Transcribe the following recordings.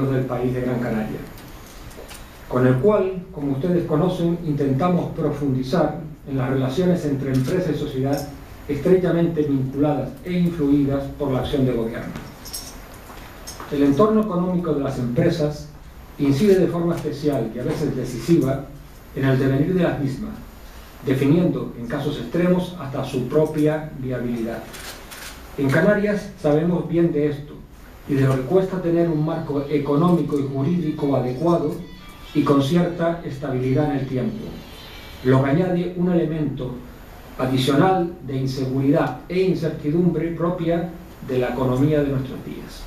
del país de Gran Canaria, con el cual, como ustedes conocen, intentamos profundizar en las relaciones entre empresa y sociedad estrechamente vinculadas e influidas por la acción de gobierno. El entorno económico de las empresas incide de forma especial y a veces decisiva en el devenir de las mismas, definiendo, en casos extremos, hasta su propia viabilidad. En Canarias sabemos bien de esto y de lo que cuesta tener un marco económico y jurídico adecuado y con cierta estabilidad en el tiempo, lo que añade un elemento adicional de inseguridad e incertidumbre propia de la economía de nuestros días.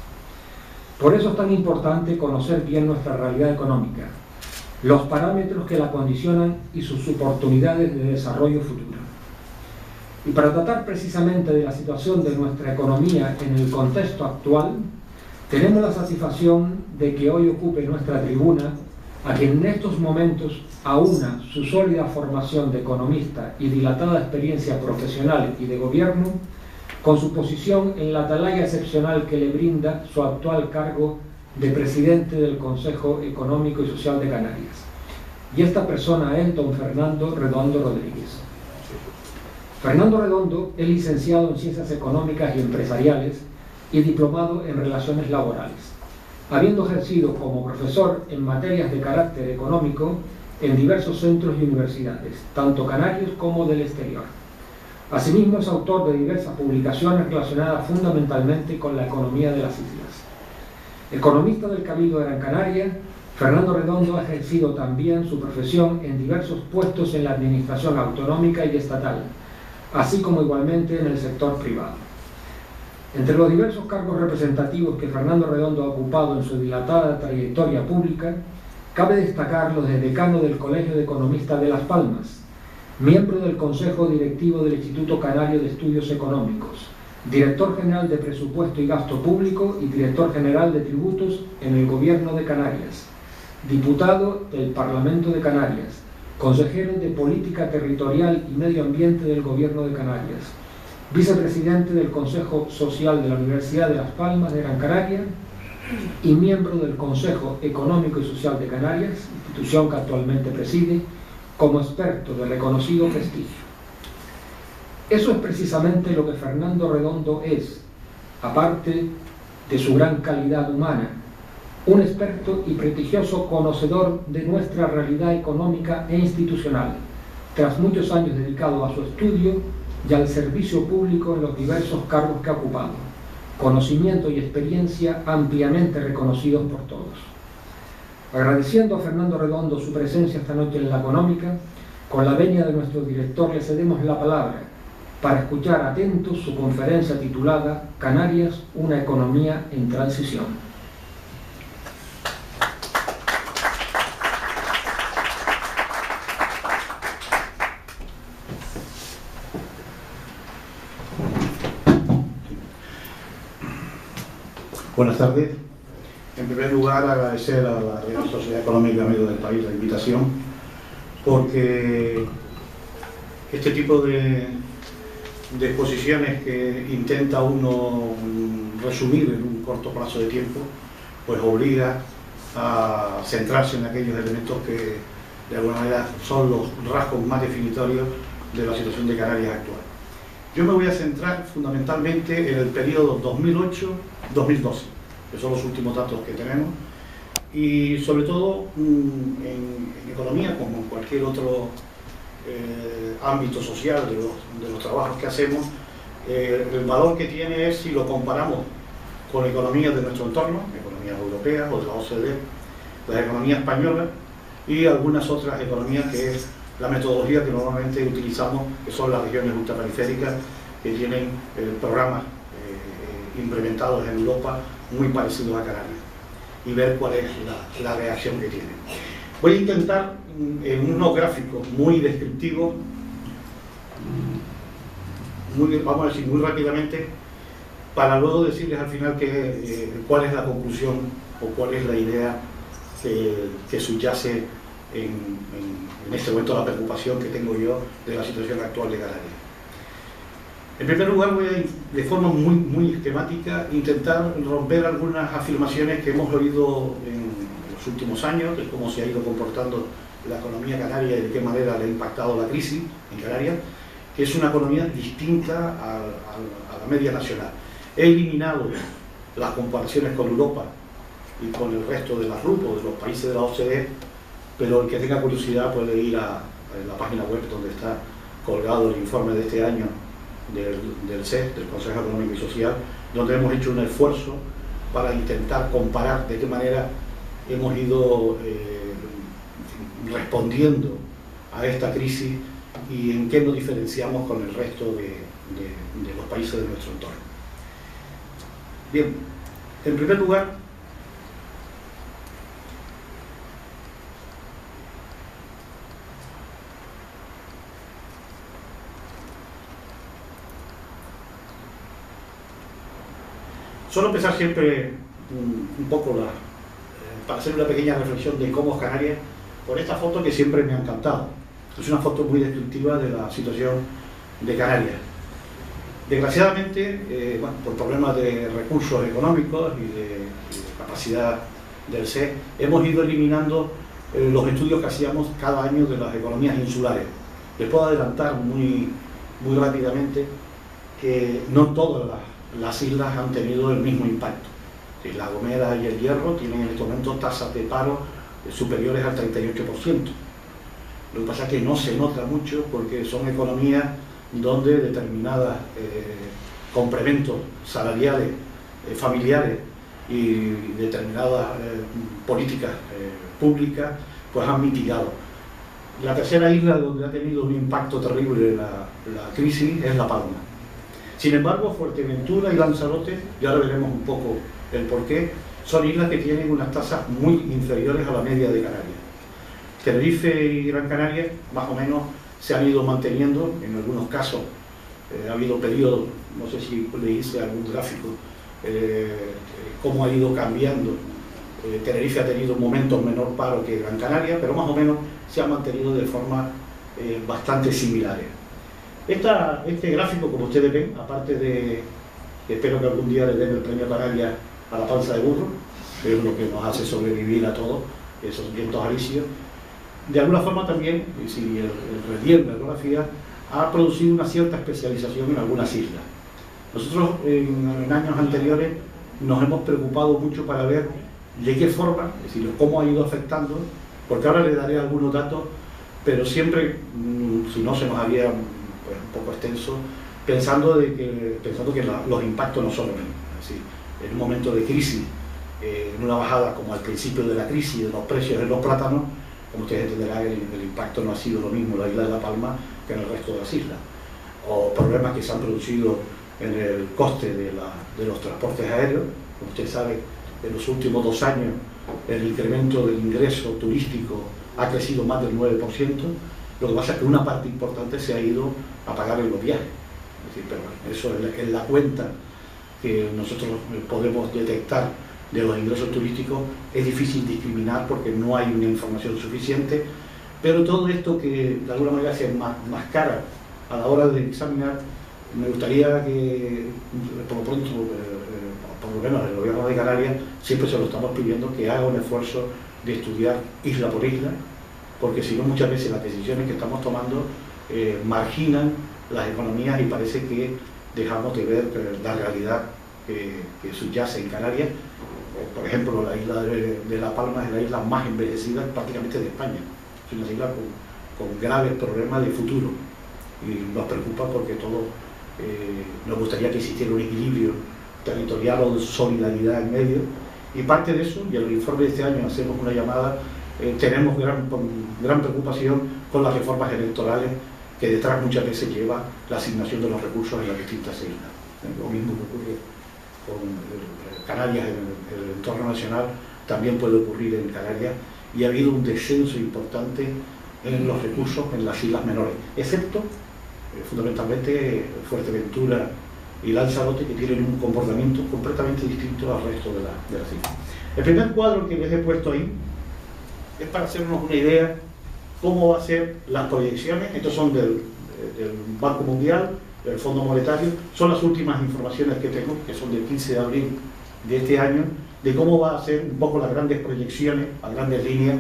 Por eso es tan importante conocer bien nuestra realidad económica, los parámetros que la condicionan y sus oportunidades de desarrollo futuro. Y para tratar precisamente de la situación de nuestra economía en el contexto actual, tenemos la satisfacción de que hoy ocupe nuestra tribuna a quien en estos momentos aúna su sólida formación de economista y dilatada experiencia profesional y de gobierno con su posición en la atalaya excepcional que le brinda su actual cargo de presidente del Consejo Económico y Social de Canarias. Y esta persona es don Fernando Redondo Rodríguez. Fernando Redondo es licenciado en Ciencias Económicas y Empresariales y diplomado en Relaciones Laborales, habiendo ejercido como profesor en materias de carácter económico en diversos centros y universidades, tanto canarios como del exterior. Asimismo, es autor de diversas publicaciones relacionadas fundamentalmente con la economía de las islas. Economista del Cabildo de Gran Canaria, Fernando Redondo ha ejercido también su profesión en diversos puestos en la administración autonómica y estatal, así como igualmente en el sector privado. Entre los diversos cargos representativos que Fernando Redondo ha ocupado en su dilatada trayectoria pública, cabe destacar los de decano del Colegio de Economistas de Las Palmas, miembro del Consejo Directivo del Instituto Canario de Estudios Económicos, director general de Presupuesto y Gasto Público y director general de Tributos en el Gobierno de Canarias, diputado del Parlamento de Canarias, consejero de Política Territorial y Medio Ambiente del Gobierno de Canarias, vicepresidente del Consejo Social de la Universidad de Las Palmas de Gran Canaria y miembro del Consejo Económico y Social de Canarias, institución que actualmente preside, como experto de reconocido prestigio. Eso es precisamente lo que Fernando Redondo es, aparte de su gran calidad humana, un experto y prestigioso conocedor de nuestra realidad económica e institucional, tras muchos años dedicados a su estudio y al servicio público en los diversos cargos que ha ocupado, conocimiento y experiencia ampliamente reconocidos por todos. Agradeciendo a Fernando Redondo su presencia esta noche en la económica, con la venia de nuestro director le cedemos la palabra para escuchar atentos su conferencia titulada Canarias, una economía en transición. Buenas tardes. En primer lugar, agradecer a la Real Sociedad Económica Amigos del País la invitación, porque este tipo de exposiciones que intenta uno resumir en un corto plazo de tiempo, pues obliga a centrarse en aquellos elementos que de alguna manera son los rasgos más definitorios de la situación de Canarias actual. Yo me voy a centrar fundamentalmente en el periodo 2008-2012, que son los últimos datos que tenemos, y sobre todo en economía, como en cualquier otro ámbito social de los trabajos que hacemos, el valor que tiene es si lo comparamos con economías de nuestro entorno, economías europeas o de la OCDE, la economía española y algunas otras economías, que es la metodología que normalmente utilizamos, que son las regiones ultraperiféricas, que tienen programas implementados en Europa muy parecidos a Canarias, y ver cuál es la reacción que tienen. Voy a intentar, en unos gráficos muy descriptivos, vamos a decir muy rápidamente, para luego decirles al final cuál es la conclusión o cuál es la idea que subyace en este momento la preocupación que tengo yo de la situación actual de Canarias. En primer lugar, voy a, de forma muy esquemática, intentar romper algunas afirmaciones que hemos oído en los últimos años, de cómo se ha ido comportando la economía canaria y de qué manera le ha impactado la crisis en Canarias, que es una economía distinta a la media nacional. He eliminado las comparaciones con Europa y con el resto de las RUP o de los países de la OCDE, pero el que tenga curiosidad puede ir a la página web donde está colgado el informe de este año del CES, del Consejo Económico y Social, donde hemos hecho un esfuerzo para intentar comparar de qué manera hemos ido respondiendo a esta crisis y en qué nos diferenciamos con el resto de los países de nuestro entorno. Bien, en primer lugar, suelo empezar siempre un poco para hacer una pequeña reflexión de cómo es Canarias, por esta foto que siempre me ha encantado. Es una foto muy descriptiva de la situación de Canarias. Desgraciadamente, por problemas de recursos económicos y de capacidad del CES, hemos ido eliminando los estudios que hacíamos cada año de las economías insulares. Les puedo adelantar muy rápidamente que no todas las islas han tenido el mismo impacto. La Gomera y el Hierro tienen en estos momentos tasas de paro superiores al 38%. Lo que pasa es que no se nota mucho porque son economías donde determinadas complementos salariales, familiares y determinadas políticas públicas pues han mitigado. La tercera isla donde ha tenido un impacto terrible la crisis es La Palma. Sin embargo, Fuerteventura y Lanzarote, y ahora veremos un poco el porqué, son islas que tienen unas tasas muy inferiores a la media de Canarias. Tenerife y Gran Canaria, más o menos, se han ido manteniendo, en algunos casos ha habido periodos, no sé si le hice algún gráfico, cómo ha ido cambiando. Tenerife ha tenido momentos menor paro que Gran Canaria, pero más o menos se ha mantenido de forma bastante similares. Este gráfico, como ustedes ven, aparte de que espero que algún día le den el premio Canarias a la panza de burro, que es lo que nos hace sobrevivir a todos esos vientos alisios, de alguna forma también, si el relieve, la geografía, ha producido una cierta especialización en algunas islas. Nosotros en años anteriores nos hemos preocupado mucho para ver de qué forma, es decir, cómo ha ido afectando, porque ahora le daré algunos datos, pero siempre, si no se nos haría pues, un poco extenso, pensando que los impactos no son los mismos. Es decir, en un momento de crisis, en una bajada como al principio de la crisis de los precios de los plátanos, como ustedes entenderán, el impacto no ha sido lo mismo en la isla de La Palma que en el resto de las islas. O problemas que se han producido en el coste de los transportes aéreos. Como usted sabe, en los últimos 2 años el incremento del ingreso turístico ha crecido más del 9%, lo que pasa es que una parte importante se ha ido a pagar en los viajes. Es decir, pero bueno, eso es la cuenta que nosotros podemos detectar de los ingresos turísticos. Es difícil discriminar porque no hay una información suficiente, pero todo esto que de alguna manera se mascara a la hora de examinar, me gustaría que por lo pronto, por lo menos el gobierno de Canarias, siempre se lo estamos pidiendo que haga un esfuerzo de estudiar isla por isla, porque si no muchas veces las decisiones que estamos tomando marginan las economías y parece que dejamos de ver la realidad que subyace en Canarias. Por ejemplo, la isla de La Palma es la isla más envejecida prácticamente de España. Es una isla con graves problemas de futuro y nos preocupa porque todos nos gustaría que existiera un equilibrio territorial o de solidaridad en medio, y parte de eso, y en el informe de este año hacemos una llamada, tenemos gran preocupación con las reformas electorales que detrás muchas veces lleva la asignación de los recursos en las distintas islas. Lo mismo que ocurre con Canarias en el entorno nacional, también puede ocurrir en Canarias, y ha habido un descenso importante en los recursos en las islas menores, excepto fundamentalmente Fuerteventura y Lanzarote, que tienen un comportamiento completamente distinto al resto de las islas. El primer cuadro que les he puesto ahí es para hacernos una idea cómo va a ser las proyecciones. Estos son del Banco Mundial, del Fondo Monetario. Son las últimas informaciones que tengo, que son del 15 de abril de este año, de cómo va a ser un poco las grandes proyecciones, a grandes líneas,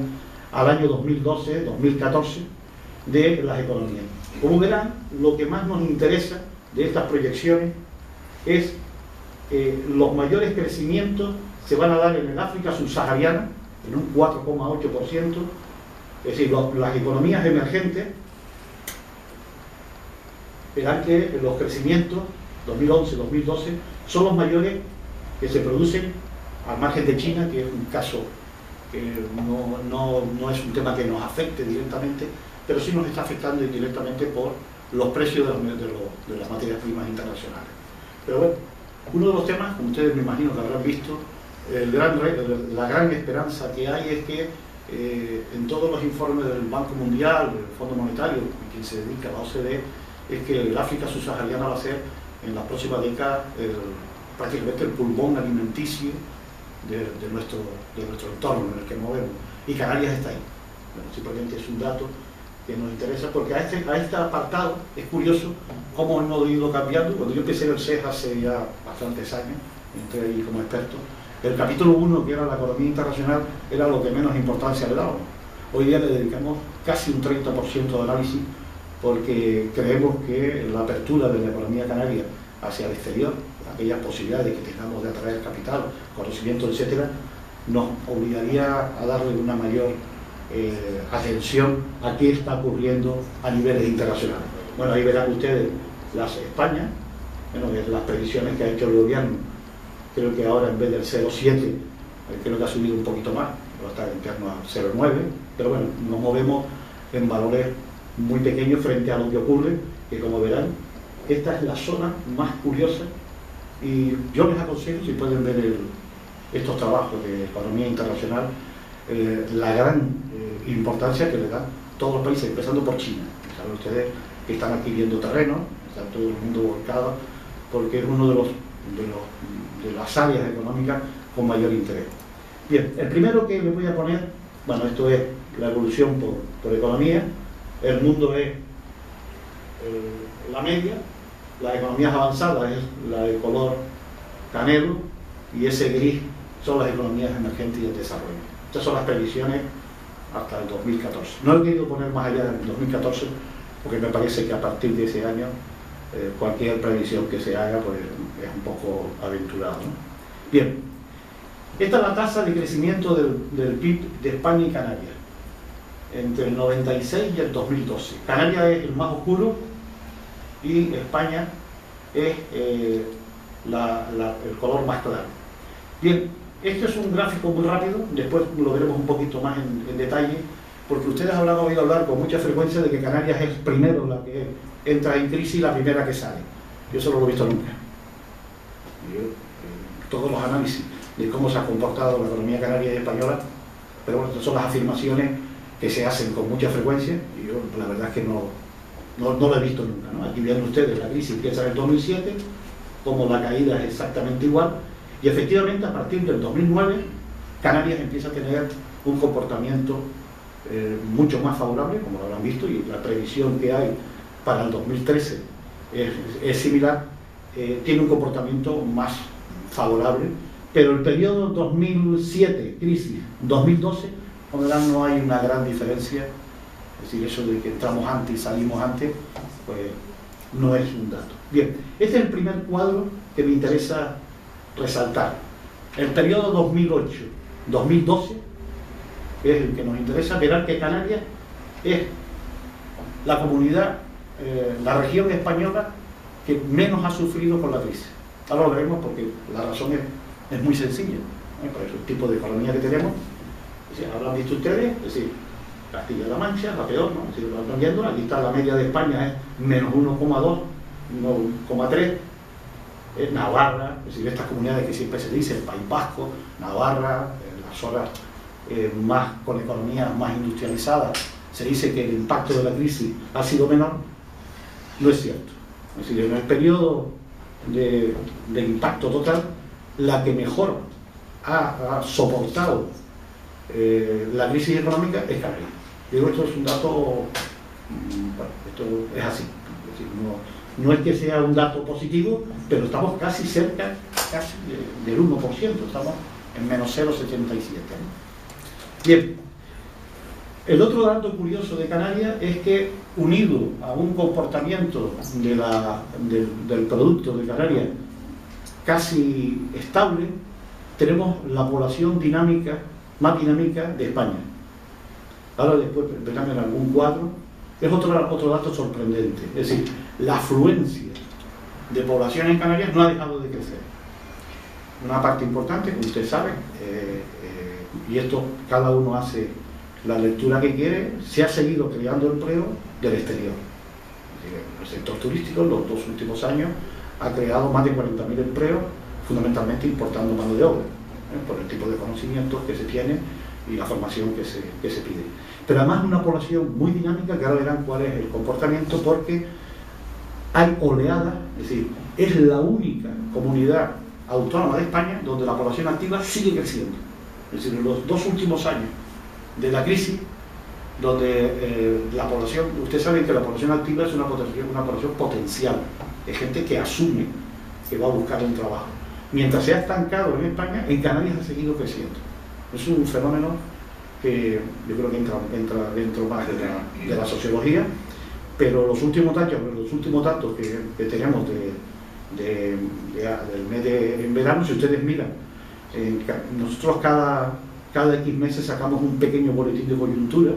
al año 2012-2014 de las economías. Como verán, lo que más nos interesa de estas proyecciones es los mayores crecimientos se van a dar en el África subsahariana, en un 4,8%, es decir, las economías emergentes verán que los crecimientos 2011-2012 son los mayores que se producen al margen de China, que es un caso que no es un tema que nos afecte directamente, pero sí nos está afectando indirectamente por los precios de las materias primas internacionales. Pero bueno, uno de los temas, como ustedes me imagino que habrán visto, la gran esperanza que hay es que en todos los informes del Banco Mundial, del Fondo Monetario, y quien se dedica a la OCDE, es que el África subsahariana va a ser en la próxima década prácticamente el pulmón alimenticio de nuestro entorno en el que movemos. Y Canarias está ahí. Bueno, simplemente es un dato que nos interesa, porque a este apartado es curioso cómo hemos ido cambiando. Cuando yo empecé en el CES hace ya bastantes años, entré ahí como experto, el capítulo 1, que era la economía internacional, era lo que menos importancia le dábamos. Hoy día le dedicamos casi un 30% de análisis, porque creemos que la apertura de la economía canaria hacia el exterior, aquellas posibilidades que tengamos de atraer capital, conocimiento, etcétera, nos obligaría a darle una mayor atención a qué está ocurriendo a niveles internacionales. Bueno, ahí verán ustedes España, bueno, las previsiones que ha hecho el gobierno. Creo que ahora en vez del 0,7, creo que ha subido un poquito más, pero está en torno a 0,9, pero bueno, nos movemos en valores muy pequeños frente a lo que ocurre, que como verán, esta es la zona más curiosa, y yo les aconsejo, si pueden ver estos trabajos de economía internacional, la gran importancia que le dan todos los países, empezando por China. Saben ustedes que están adquiriendo terreno, está todo el mundo volcado, porque es uno de las áreas económicas con mayor interés. Bien, el primero que les voy a poner, bueno, esto es la evolución por economía. El mundo es la media, las economías avanzadas es la de color canelo, y ese gris son las economías emergentes y el desarrollo. Estas son las previsiones hasta el 2014. No he querido poner más allá del 2014 porque me parece que a partir de ese año cualquier previsión que se haga pues, es un poco aventurado, ¿no? Bien, esta es la tasa de crecimiento del PIB de España y Canarias entre el 96 y el 2012. Canarias es el más oscuro y España es el color más claro. Bien, este es un gráfico muy rápido, después lo veremos un poquito más en detalle, porque ustedes habrán oído hablar con mucha frecuencia de que Canarias es primero la que entra en crisis y la primera que sale. Yo eso no lo he visto nunca. Todos los análisis de cómo se ha comportado la economía canaria y española, pero bueno, estas son las afirmaciones que se hacen con mucha frecuencia, y yo la verdad es que no lo he visto nunca, ¿no? Aquí viendo ustedes, la crisis empieza en el 2007, como la caída es exactamente igual, y efectivamente a partir del 2009 Canarias empieza a tener un comportamiento mucho más favorable, como lo habrán visto, y la previsión que hay para el 2013 es similar, tiene un comportamiento más favorable, pero el periodo 2007, crisis, 2012, como verán, no hay una gran diferencia. Es decir, eso de que entramos antes y salimos antes, pues no es un dato. Bien, este es el primer cuadro que me interesa resaltar. El periodo 2008-2012 es el que nos interesa. Verán que Canarias es la comunidad, la región española que menos ha sufrido con la crisis. Ahora lo veremos porque la razón es muy sencilla, ¿no? Por el tipo de economía que tenemos. Es decir, habrán visto ustedes, es decir, Castilla-La Mancha, la peor, ¿no? Si lo están viendo, aquí está la media de España, es menos 1,2, 1,3. Navarra, es decir, estas comunidades que siempre se dice, el País Vasco, Navarra, las zonas más con economías más industrializadas, se dice que el impacto de la crisis ha sido menor. No es cierto. Es decir, en el periodo de impacto total, la que mejor ha soportado la crisis económica es Canarias. Digo, esto es un dato, bueno, esto es así. Es decir, No es que sea un dato positivo, pero estamos casi cerca del 1%, estamos en menos 0,77. Bien, el otro dato curioso de Canarias es que, unido a un comportamiento del producto de Canarias casi estable, tenemos la población dinámica, más dinámica de España. Ahora después verán en algún cuadro, es otro dato sorprendente, es decir, la afluencia de población en Canarias no ha dejado de crecer. Una parte importante, como usted sabe, y esto cada uno hace la lectura que quiere, se ha seguido creando empleo del exterior. El sector turístico en los 2 últimos años ha creado más de 40.000 empleos, fundamentalmente importando mano de obra, por el tipo de conocimientos que se tiene y la formación que se pide. Pero además una población muy dinámica, que ahora verán cuál es el comportamiento, porque hay oleadas, es decir, es la única comunidad autónoma de España donde la población activa sigue creciendo. Es decir, en los 2 últimos años de la crisis, donde la población, ustedes saben que la población activa es una población potencial, es gente que asume que va a buscar un trabajo. Mientras se ha estancado en España, en Canarias ha seguido creciendo. Es un fenómeno que yo creo que entra dentro más de la sociología, pero los últimos datos que tenemos del mes en verano, si ustedes miran, nosotros cada X meses sacamos un pequeño boletín de coyuntura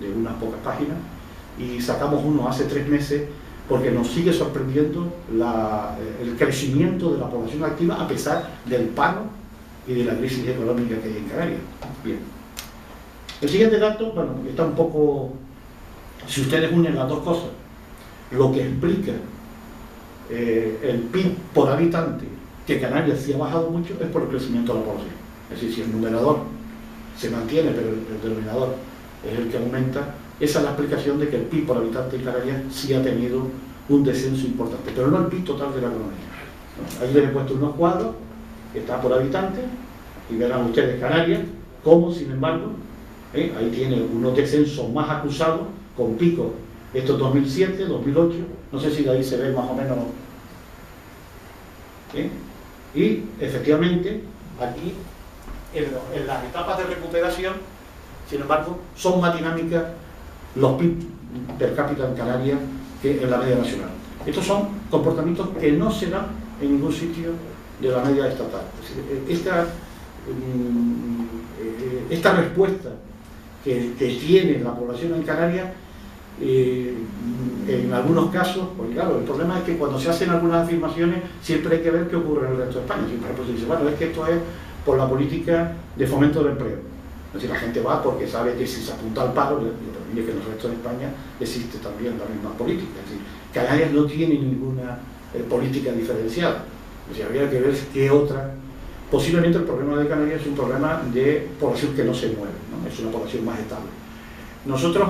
de unas pocas páginas, y sacamos uno hace 3 meses porque nos sigue sorprendiendo el crecimiento de la población activa a pesar del paro y de la crisis económica que hay en Canarias. Bien. El siguiente dato, bueno, está un poco, si ustedes unen las dos cosas, lo que explica el PIB por habitante, que Canarias sí ha bajado mucho, es por el crecimiento de la población. Es decir, si el numerador se mantiene, pero el denominador es el que aumenta, esa es la explicación de que el PIB por habitante en Canarias sí ha tenido un descenso importante, pero no el PIB total de la economía. Ahí les he puesto unos cuadros que está por habitante, y verán ustedes Canarias, como sin embargo, ahí tiene unos descensos más acusados, con picos, estos 2007, 2008, no sé si de ahí se ve más o menos, y efectivamente aquí en las etapas de recuperación, sin embargo, son más dinámicas los PIB per cápita en Canarias que en la media nacional. Estos son comportamientos que no se dan en ningún sitio de la media estatal. Es decir, esta respuesta que tiene la población en Canarias, en algunos casos, porque claro, el problema es que cuando se hacen algunas afirmaciones siempre hay que ver qué ocurre en el resto de España. Si por ejemplo se dice, bueno, es que esto es por la política de fomento del empleo. Es decir, la gente va porque sabe que si se apunta al paro, y que en el resto de España existe también la misma política. Es decir, Canarias no tiene ninguna política diferenciada. Es decir, habría que ver qué otra. Posiblemente el problema de Canarias es un problema de población que no se mueve, ¿no? Es una población más estable. Nosotros,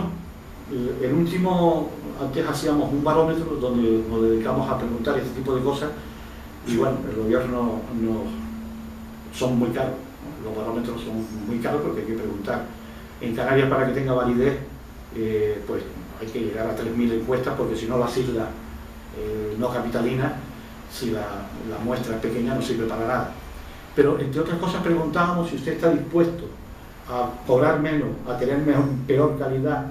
antes hacíamos un barómetro donde nos dedicamos a preguntar este tipo de cosas, y bueno, el gobierno son muy caros, ¿no? Los barómetros son muy caros porque hay que preguntar. En Canarias, para que tenga validez, pues hay que llegar a 3.000 encuestas, porque si no las islas no capitalinas, si la muestra es pequeña, no sirve para nada. Pero entre otras cosas preguntábamos si usted está dispuesto a cobrar menos, a tener peor calidad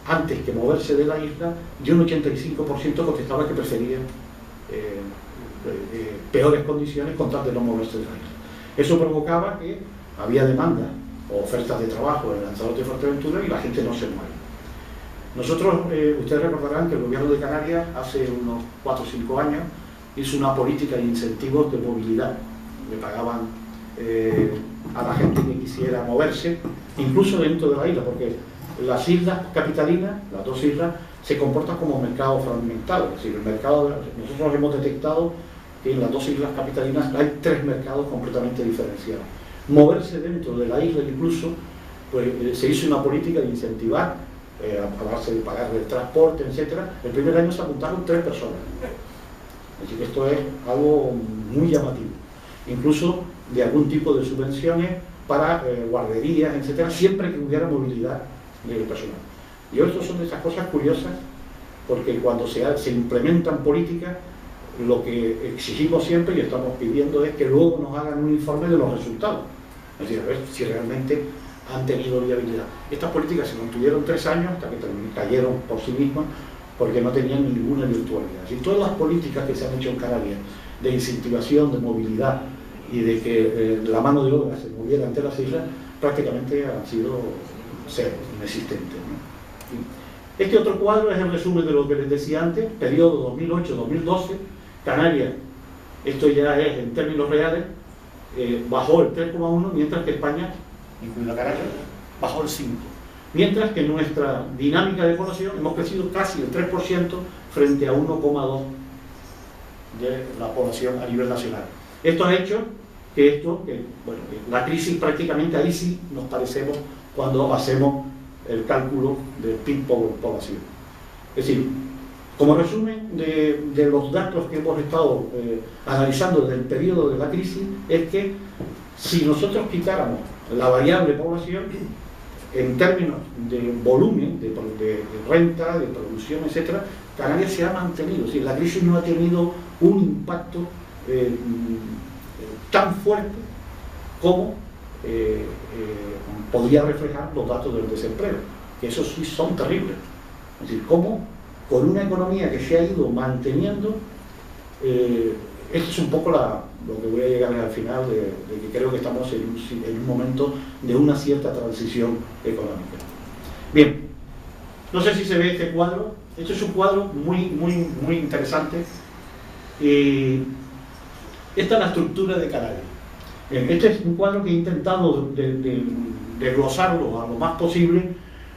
antes que moverse de la isla, y un 85% contestaba que prefería peores condiciones con tal de no moverse de la isla. Eso provocaba que había demanda o ofertas de trabajo en Lanzarote y Fuerteventura y la gente no se mueve. Nosotros, ustedes recordarán que el gobierno de Canarias hace unos 4 o 5 años hizo una política de incentivos de movilidad. Le pagaban a la gente que quisiera moverse, incluso dentro de la isla, porque las islas capitalinas, las 2 islas, se comportan como mercados fragmentados. Es decir, nosotros hemos detectado que en las 2 islas capitalinas hay 3 mercados completamente diferenciados. Moverse dentro de la isla incluso, pues se hizo una política de incentivar, a base de pagar el transporte, etc. El primer año se apuntaron 3 personas. Así que esto es algo muy llamativo. Incluso de algún tipo de subvenciones para guarderías, etcétera, siempre que hubiera movilidad del personal. Y estas son de esas cosas curiosas porque cuando se implementan políticas, lo que exigimos siempre y estamos pidiendo es que luego nos hagan un informe de los resultados, es decir, a ver si realmente han tenido viabilidad. Estas políticas se mantuvieron 3 años hasta que cayeron por sí mismas porque no tenían ninguna virtualidad. Y todas las políticas que se han hecho en Canarias de incentivación, de movilidad y de que la mano de obra se moviera ante las islas, prácticamente han sido cero, inexistentes, ¿no? Este otro cuadro es el resumen de lo que les decía antes, periodo 2008-2012, Canarias, esto ya es en términos reales, bajó el 3,1, mientras que España, incluida Canarias, bajó el 5. Mientras que en nuestra dinámica de población hemos crecido casi el 3% frente a 1,2% de la población a nivel nacional. Esto ha hecho que la crisis prácticamente ahí sí nos parecemos cuando hacemos el cálculo del PIB por población. Es decir, como resumen de los datos que hemos estado analizando desde el periodo de la crisis, es que si nosotros quitáramos la variable población, en términos de volumen, de renta, de producción, etc., Canarias se ha mantenido. Es decir, la crisis no ha tenido un impacto tan fuerte como podría reflejar los datos del desempleo, que esos sí son terribles. Es decir, cómo con una economía que se ha ido manteniendo, esto es un poco lo que voy a llegar al final de que creo que estamos en un momento de una cierta transición económica. Bien, no sé si se ve este cuadro. Este es un cuadro muy interesante. Esta es la estructura de Canarias. Este es un cuadro que he intentado desglosarlo a lo más posible,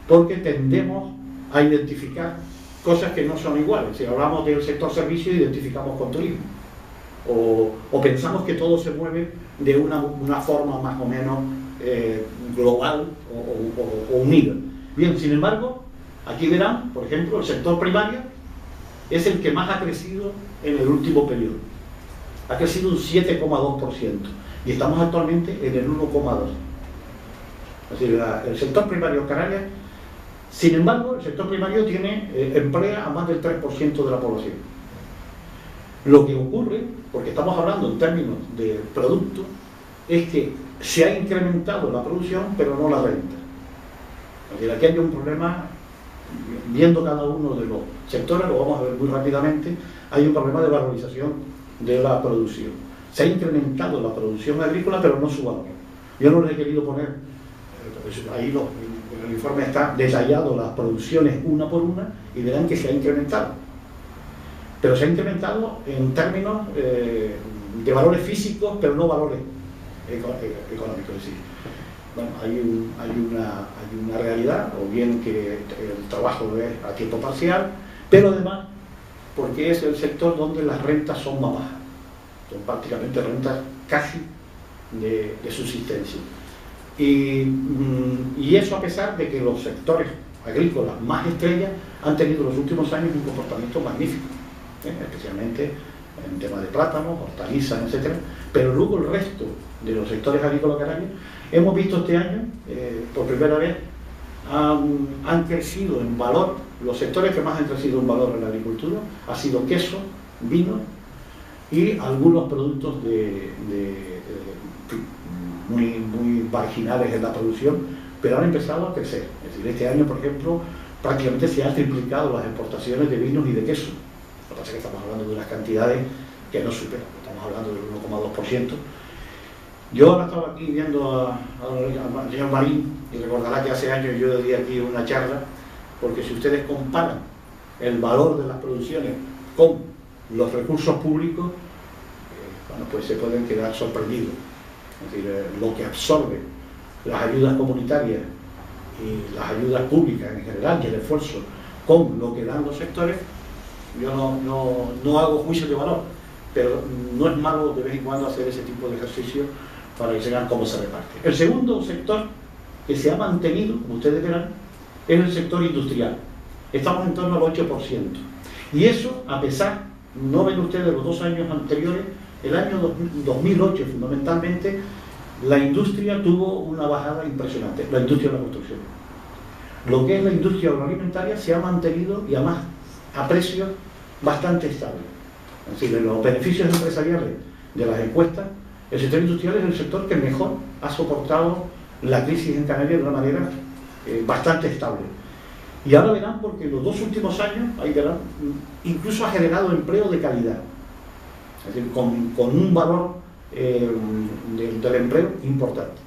porque tendemos a identificar cosas que no son iguales. Si hablamos del sector servicio, identificamos con turismo. O pensamos que todo se mueve de una forma más o menos global o unida. Bien, sin embargo, aquí verán, por ejemplo, el sector primario es el que más ha crecido en el último periodo. Ha crecido un 7,2% y estamos actualmente en el 1,2%. Es decir, el sector primario en Canarias, sin embargo, el sector primario emplea a más del 3% de la población. Lo que ocurre, porque estamos hablando en términos de producto, es que se ha incrementado la producción, pero no la renta. Es decir, aquí hay un problema, viendo cada uno de los sectores, lo vamos a ver muy rápidamente, hay un problema de valorización de la producción. Se ha incrementado la producción agrícola, pero no su valor. Yo no les he querido poner, ahí en el informe está detallado las producciones una por una, y verán que se ha incrementado. Pero se ha incrementado en términos de valores físicos, pero no valores económicos. Es decir, bueno, hay una realidad, o bien que el trabajo es a tiempo parcial, pero además porque es el sector donde las rentas son más bajas. Son prácticamente rentas casi de subsistencia. Y eso a pesar de que los sectores agrícolas más estrellas han tenido en los últimos años un comportamiento magnífico, especialmente en temas de plátanos, hortalizas, etc. Pero luego el resto de los sectores agrícolas canarios, hemos visto este año, por primera vez, han crecido en valor. Los sectores que más han crecido en valor en la agricultura ha sido queso, vino y algunos productos muy marginales en la producción, pero han empezado a crecer. Es decir, este año, por ejemplo, prácticamente se han triplicado las exportaciones de vinos y de queso. Lo que pasa es que estamos hablando de unas cantidades que no superan, estamos hablando del 1,2%. Yo ahora estaba aquí viendo al señor Marín, y recordará que hace años yo di aquí una charla, porque si ustedes comparan el valor de las producciones con los recursos públicos, bueno, pues se pueden quedar sorprendidos. Es decir, lo que absorbe las ayudas comunitarias y las ayudas públicas en general y el esfuerzo con lo que dan los sectores, yo no hago juicio de valor, pero no es malo de vez en cuando hacer ese tipo de ejercicio para que se vean cómo se reparte. El segundo sector que se ha mantenido, como ustedes verán, es el sector industrial. Estamos en torno al 8%. Y eso, a pesar, no ven ustedes los 2 años anteriores, el año 2008 fundamentalmente, la industria tuvo una bajada impresionante, la industria de la construcción. Lo que es la industria agroalimentaria se ha mantenido y además a precios bastante estables. Es decir, en los beneficios empresariales de las encuestas, el sector industrial es el sector que mejor ha soportado la crisis en Canarias de una manera bastante estable. Y ahora verán, porque en los 2 últimos años, ahí verán, incluso ha generado empleo de calidad. Es decir, con un valor del empleo importante.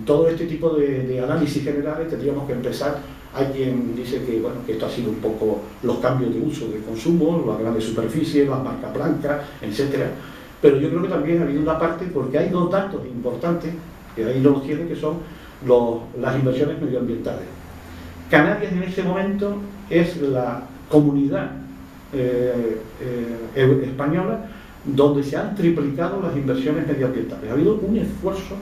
Todo este tipo de análisis generales tendríamos que empezar. Hay quien dice que, bueno, que esto ha sido un poco los cambios de uso de consumo, las grandes superficies, las marcas blancas, etc. Pero yo creo que también ha habido una parte, porque hay 2 datos importantes, que ahí no los tiene, que son las inversiones medioambientales. Canarias en este momento es la comunidad española donde se han triplicado las inversiones medioambientales. Ha habido un esfuerzo.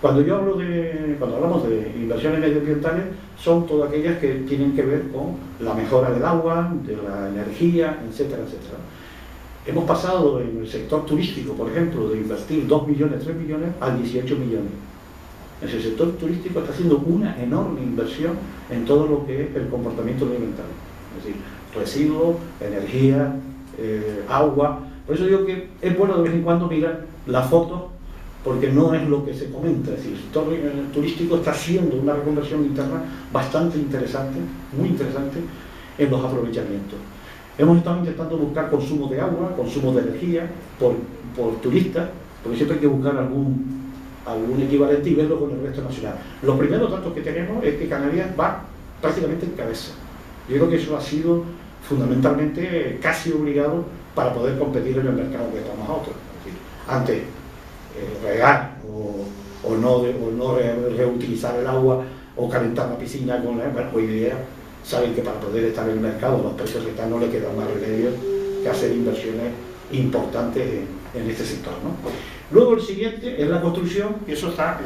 Cuando hablamos de inversiones medioambientales, son todas aquellas que tienen que ver con la mejora del agua, de la energía, etcétera, etcétera. Hemos pasado en el sector turístico, por ejemplo, de invertir 2 millones, 3 millones a 18 millones. En el sector turístico está haciendo una enorme inversión en todo lo que es el comportamiento medioambiental. Es decir, residuos, energía, agua. Por eso digo que es bueno de vez en cuando mirar las fotos, porque no es lo que se comenta. Es decir, el sector turístico está haciendo una reconversión interna bastante interesante, muy interesante, en los aprovechamientos. Hemos estado intentando buscar consumo de agua, consumo de energía por turistas, porque siempre hay que buscar algún equivalente y verlo con el resto nacional. Los primeros datos que tenemos es que Canarias va prácticamente en cabeza. Yo creo que eso ha sido fundamentalmente casi obligado para poder competir en el mercado que estamos nosotros. Es decir, antes regar o no reutilizar el agua o calentar la piscina con hoy día saben que para poder estar en el mercado, los precios que están, no le queda más remedio que hacer inversiones importantes en este sector, ¿no? Luego el siguiente es la construcción, y eso está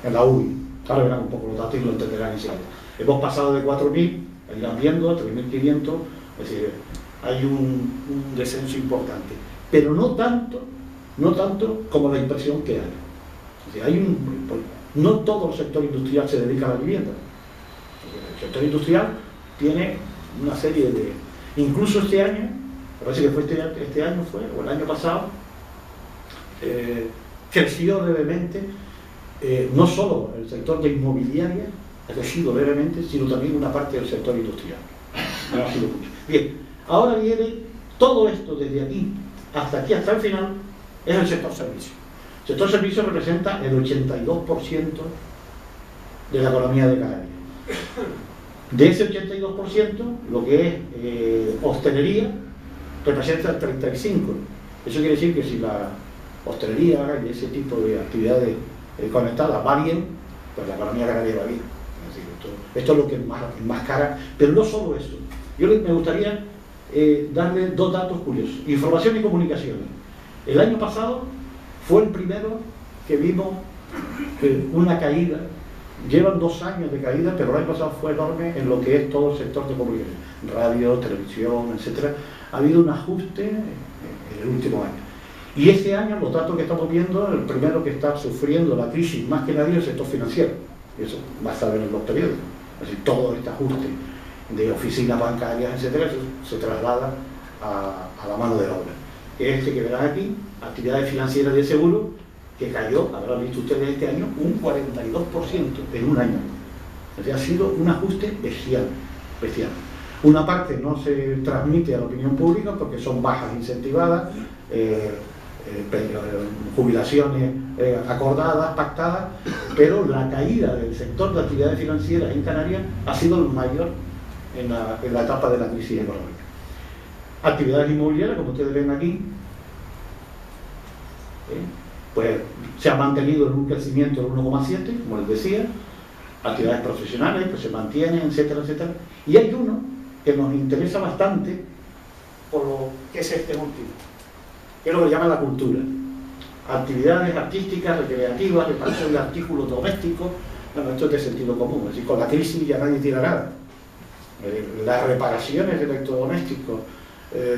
en la UI. Ahora verán un poco los datos y lo entenderán enseguida. Hemos pasado de 4.000, irán viendo, a 3.500, es decir, hay un descenso importante, pero no tanto como la inversión que hay. Es decir, no todo el sector industrial se dedica a la vivienda. El sector industrial tiene una serie de... Incluso este año, me parece que fue este año o el año pasado, creció levemente, no solo el sector de inmobiliaria ha crecido levemente, sino también una parte del sector industrial. No ha sido mucho. Bien, ahora viene todo esto desde aquí hasta el final, es el sector servicio. El sector servicio representa el 82% de la economía de Canarias. De ese 82%, lo que es hostelería representa el 35%. Eso quiere decir que si la hostelería y ese tipo de actividades conectadas va bien, pues la economía canaria va bien. Es decir, esto es lo que es más cara, pero no solo eso. Yo me gustaría darle 2 datos curiosos. Información y comunicaciones. El año pasado fue el primero que vimos una caída. Llevan 2 años de caída, pero el año pasado fue enorme en lo que es todo el sector de comunicación, radio, televisión, etcétera. Ha habido un ajuste en el último año. Y este año, los datos que estamos viendo, el primero que está sufriendo la crisis más que nadie es el sector financiero. Eso vas a ver en los periódicos. Es decir, todo este ajuste de oficinas bancarias, etcétera, eso se traslada a la mano de la obra. Este que verán aquí, actividades financieras de seguro, que cayó, habrán visto ustedes este año, un 42% en un año. Es decir, ha sido un ajuste bestial. Una parte no se transmite a la opinión pública porque son bajas incentivadas, jubilaciones acordadas, pactadas, pero la caída del sector de actividades financieras en Canarias ha sido el mayor en la etapa de la crisis económica. Actividades inmobiliarias, como ustedes ven aquí, pues se ha mantenido en un crecimiento del 1,7, como les decía. Actividades profesionales pues se mantienen, etcétera, etcétera. Y hay uno que nos interesa bastante por lo que es este último, que es lo que llaman la cultura. Actividades artísticas, recreativas, reparación de artículos domésticos. Bueno, esto es de sentido común, es decir, con la crisis ya nadie tira nada. Las reparaciones de electrodomésticos,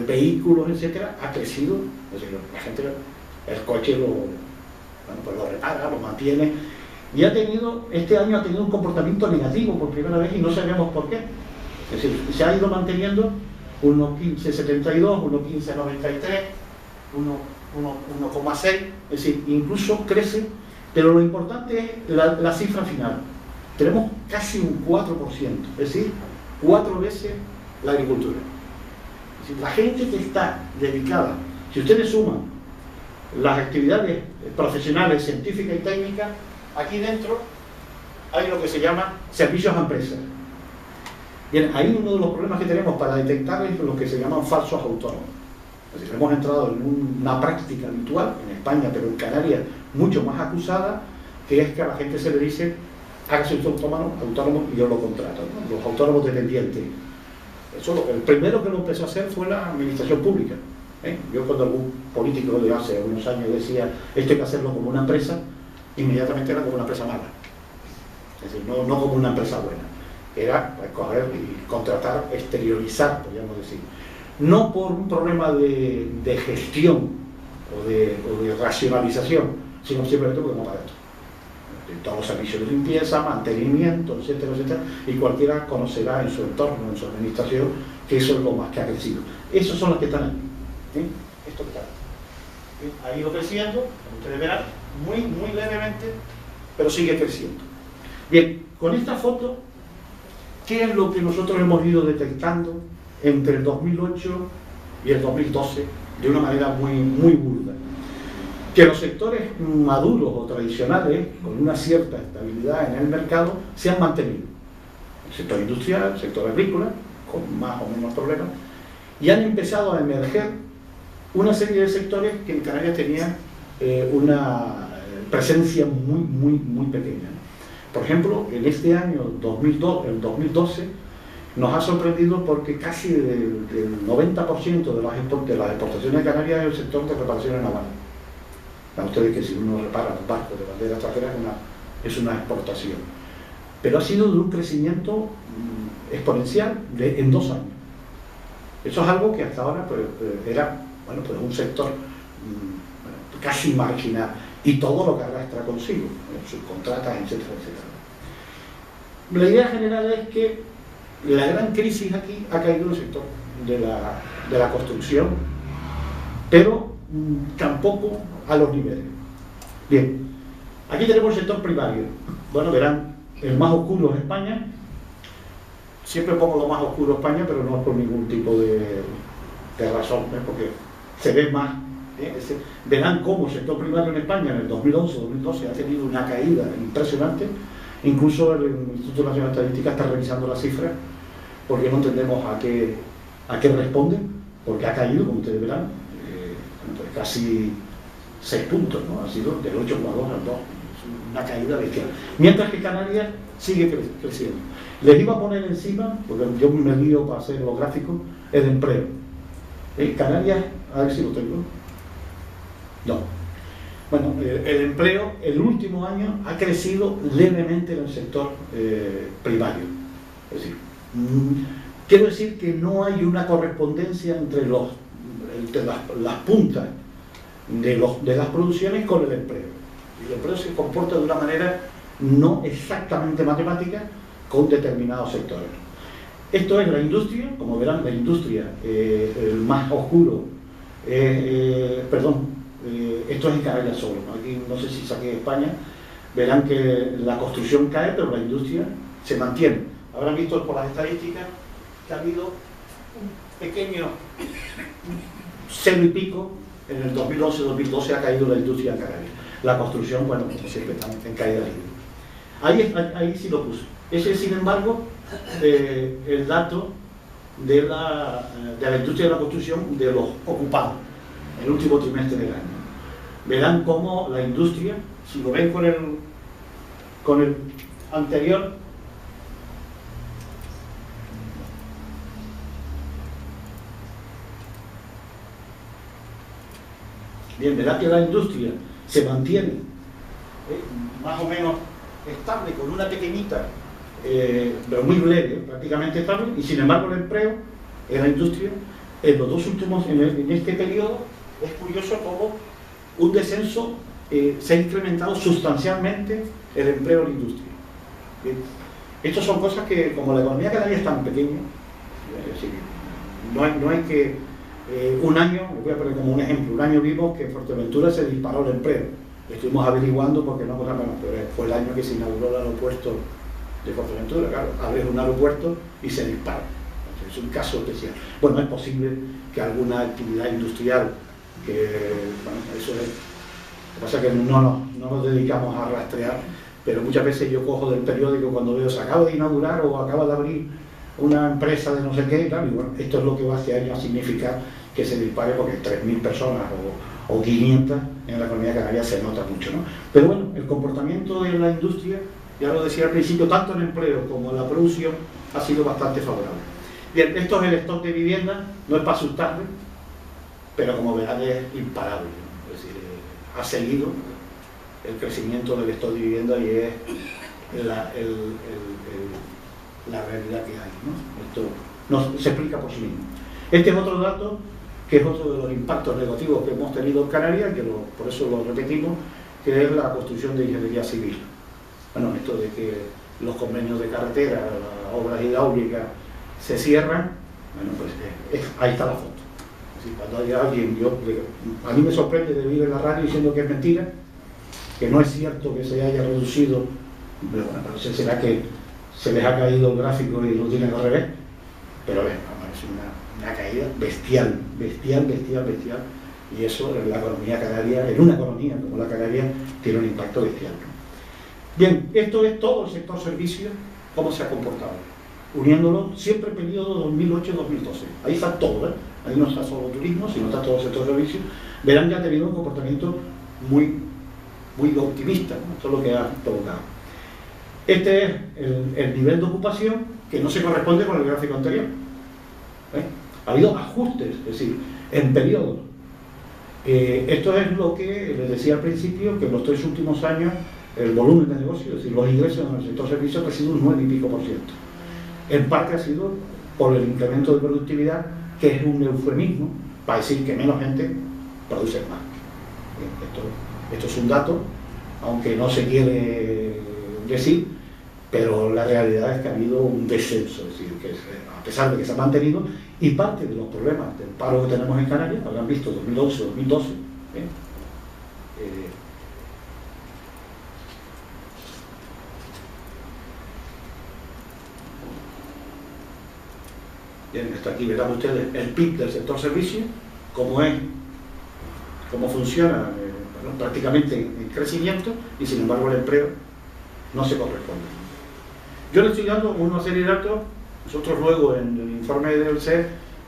vehículos, etcétera, ha crecido. Es decir, la gente, el coche pues lo repara, lo mantiene, y este año ha tenido un comportamiento negativo por primera vez y no sabemos por qué. Es decir, se ha ido manteniendo 1,1572, 1,1593, 1,6, es decir, incluso crece, pero lo importante es la cifra final. Tenemos casi un 4%, es decir, 4 veces la agricultura. Es decir, la gente que está dedicada, si ustedes suman las actividades profesionales, científicas y técnicas, aquí dentro hay lo que se llama servicios a empresas. Bien, ahí uno de los problemas que tenemos para detectar es lo que se llaman falsos autónomos. Es decir, hemos entrado en una práctica habitual en España, pero en Canarias mucho más acusada, que es que a la gente se le dice: hágase usted autónomo y yo lo contrato, ¿no? Los autónomos dependientes. Eso, el primero que lo empezó a hacer fue la administración pública. Yo, cuando algún político de hace unos años decía esto hay que hacerlo como una empresa, inmediatamente era como una empresa mala. Es decir, no como una empresa buena. Era coger y contratar, exteriorizar, podríamos decir. No por un problema de gestión o de racionalización, sino simplemente porque no para esto. Todos los servicios de limpieza, mantenimiento, etcétera, etcétera, y cualquiera conocerá en su entorno, en su administración, que eso es lo más que ha crecido. Esos son los que están ahí. Esto que está ahí. Ha ido creciendo, como ustedes verán, muy levemente, pero sigue creciendo. Bien, con esta foto, ¿qué es lo que nosotros hemos ido detectando entre el 2008 y el 2012 de una manera muy burda? Que los sectores maduros o tradicionales, con una cierta estabilidad en el mercado, se han mantenido. El sector industrial, el sector agrícola, con más o menos problemas, y han empezado a emerger una serie de sectores que en Canarias tenían una presencia muy pequeña. Por ejemplo, en este año el 2012, nos ha sorprendido porque casi del 90% de las exportaciones de Canarias es el sector de reparaciones navales. Saben ustedes que si uno repara un barco de bandera extranjera es una exportación. Pero ha sido de un crecimiento exponencial en 2 años. Eso es algo que hasta ahora era un sector casi marginal, y todo lo que arrastra consigo, subcontratas, etcétera, etcétera. La idea general es que la gran crisis aquí ha caído en el sector de la construcción, pero tampoco a los niveles. Bien, aquí tenemos el sector primario. Bueno, verán, el más oscuro es España. Siempre pongo lo más oscuro España, pero no es por ningún tipo de razón, porque se ve más. Verán cómo el sector primario en España en el 2011-2012 ha tenido una caída impresionante. Incluso el Instituto Nacional de Estadística está revisando las cifras, porque no entendemos a qué responde, porque ha caído, como ustedes verán, casi 6 puntos, ¿no? Ha sido del 8,2 al 2, es una caída bestial. Mientras que Canarias sigue creciendo. Les iba a poner encima, porque yo me lío para hacer los gráficos, el empleo. Canarias, a ver si lo tengo. No. Bueno, el empleo, el último año, ha crecido levemente en el sector primario. Es decir, quiero decir que no hay una correspondencia entre las puntas de las producciones con el empleo. El empleo se comporta de una manera no exactamente matemática con determinados sectores. Esto es la industria, como verán, la industria, el más oscuro, esto es en Canarias solo, ¿no? Aquí no sé si saqué España, verán que la construcción cae, pero la industria se mantiene. Habrán visto por las estadísticas que ha habido un pequeño 0 y pico, en el 2011-2012 ha caído la industria en Canarias. La construcción, bueno, como siempre está en caída libre. Ahí sí lo puse. Ese, sin embargo, el dato de la industria de la construcción de los ocupados, el último trimestre del año. Verán cómo la industria, si lo ven con el anterior, bien, verán que la industria se mantiene más o menos estable, con una pequeñita, pero muy leve, prácticamente estable, y sin embargo el empleo en la industria, en los 2 últimos, en este periodo, es curioso cómo un descenso se ha incrementado sustancialmente el empleo en la industria. Bien. Estas son cosas que, como la economía canaria es tan pequeña, Es decir, no hay que... un año, les voy a poner como un ejemplo, un año vimos que en Fuerteventura se disparó el empleo. Estuvimos averiguando porque no cosa menos, pero fue el año que se inauguró el aeropuerto de Fuerteventura. Claro, abres un aeropuerto y se dispara. Entonces, es un caso especial. Bueno, es posible que alguna actividad industrial, que bueno, eso es... Lo que pasa es que no nos dedicamos a rastrear, pero muchas veces yo cojo del periódico cuando veo se acaba de inaugurar o acaba de abrir una empresa de no sé qué, claro, y bueno, esto es lo que va este año a significar que se dispare, porque 3.000 personas o 500 en la economía canaria se nota mucho, ¿no? Pero bueno, el comportamiento de la industria, ya lo decía al principio, tanto en empleo como en la producción ha sido bastante favorable. Bien, esto es el stock de vivienda, no es para asustarle, pero como verán es imparable, ¿no? Es decir, ha seguido el crecimiento del stock de vivienda y es la realidad que hay, ¿no? Esto se explica por sí mismo. Este es otro dato que es otro de los impactos negativos que hemos tenido en Canarias, que por eso lo repetimos, que es la construcción de ingeniería civil. Bueno, esto de que los convenios de carretera, las obras hidráulicas se cierran, bueno, pues ahí está la foto. Es decir, cuando haya alguien, a mí me sorprende de oír en la radio diciendo que es mentira, que no es cierto que se haya reducido, pero bueno, pero será que se les ha caído el gráfico y lo tienen al revés, pero bueno, es una caída bestial, y eso en la economía canaria, en una economía como la canaria, tiene un impacto bestial, ¿no? Bien, esto es todo el sector servicios, cómo se ha comportado, uniéndolo siempre periodo 2008-2012, ahí está todo, ¿eh? Ahí no está solo turismo, sino está todo el sector servicios. Verán que ha tenido un comportamiento muy optimista, ¿no? Esto es lo que ha provocado. Este es el nivel de ocupación, que no se corresponde con el gráfico anterior. Ha habido ajustes, es decir, en periodos. Esto es lo que les decía al principio, que en los 3 últimos años el volumen de negocio, es decir, los ingresos en el sector servicios ha crecido un 9 y pico %. En parte ha sido por el incremento de productividad, que es un eufemismo para decir que menos gente produce más. Esto es un dato, aunque no se quiere decir, pero la realidad es que ha habido un descenso, es decir, que a pesar de que se ha mantenido, y parte de los problemas del paro que tenemos en Canarias, habrán visto 2011, 2012, bien, está aquí, verán ustedes el PIB del sector servicios, cómo es, cómo funciona, bueno, prácticamente en crecimiento, y sin embargo el empleo no se corresponde. Yo le estoy dando una serie de datos. Nosotros luego en el informe del CEF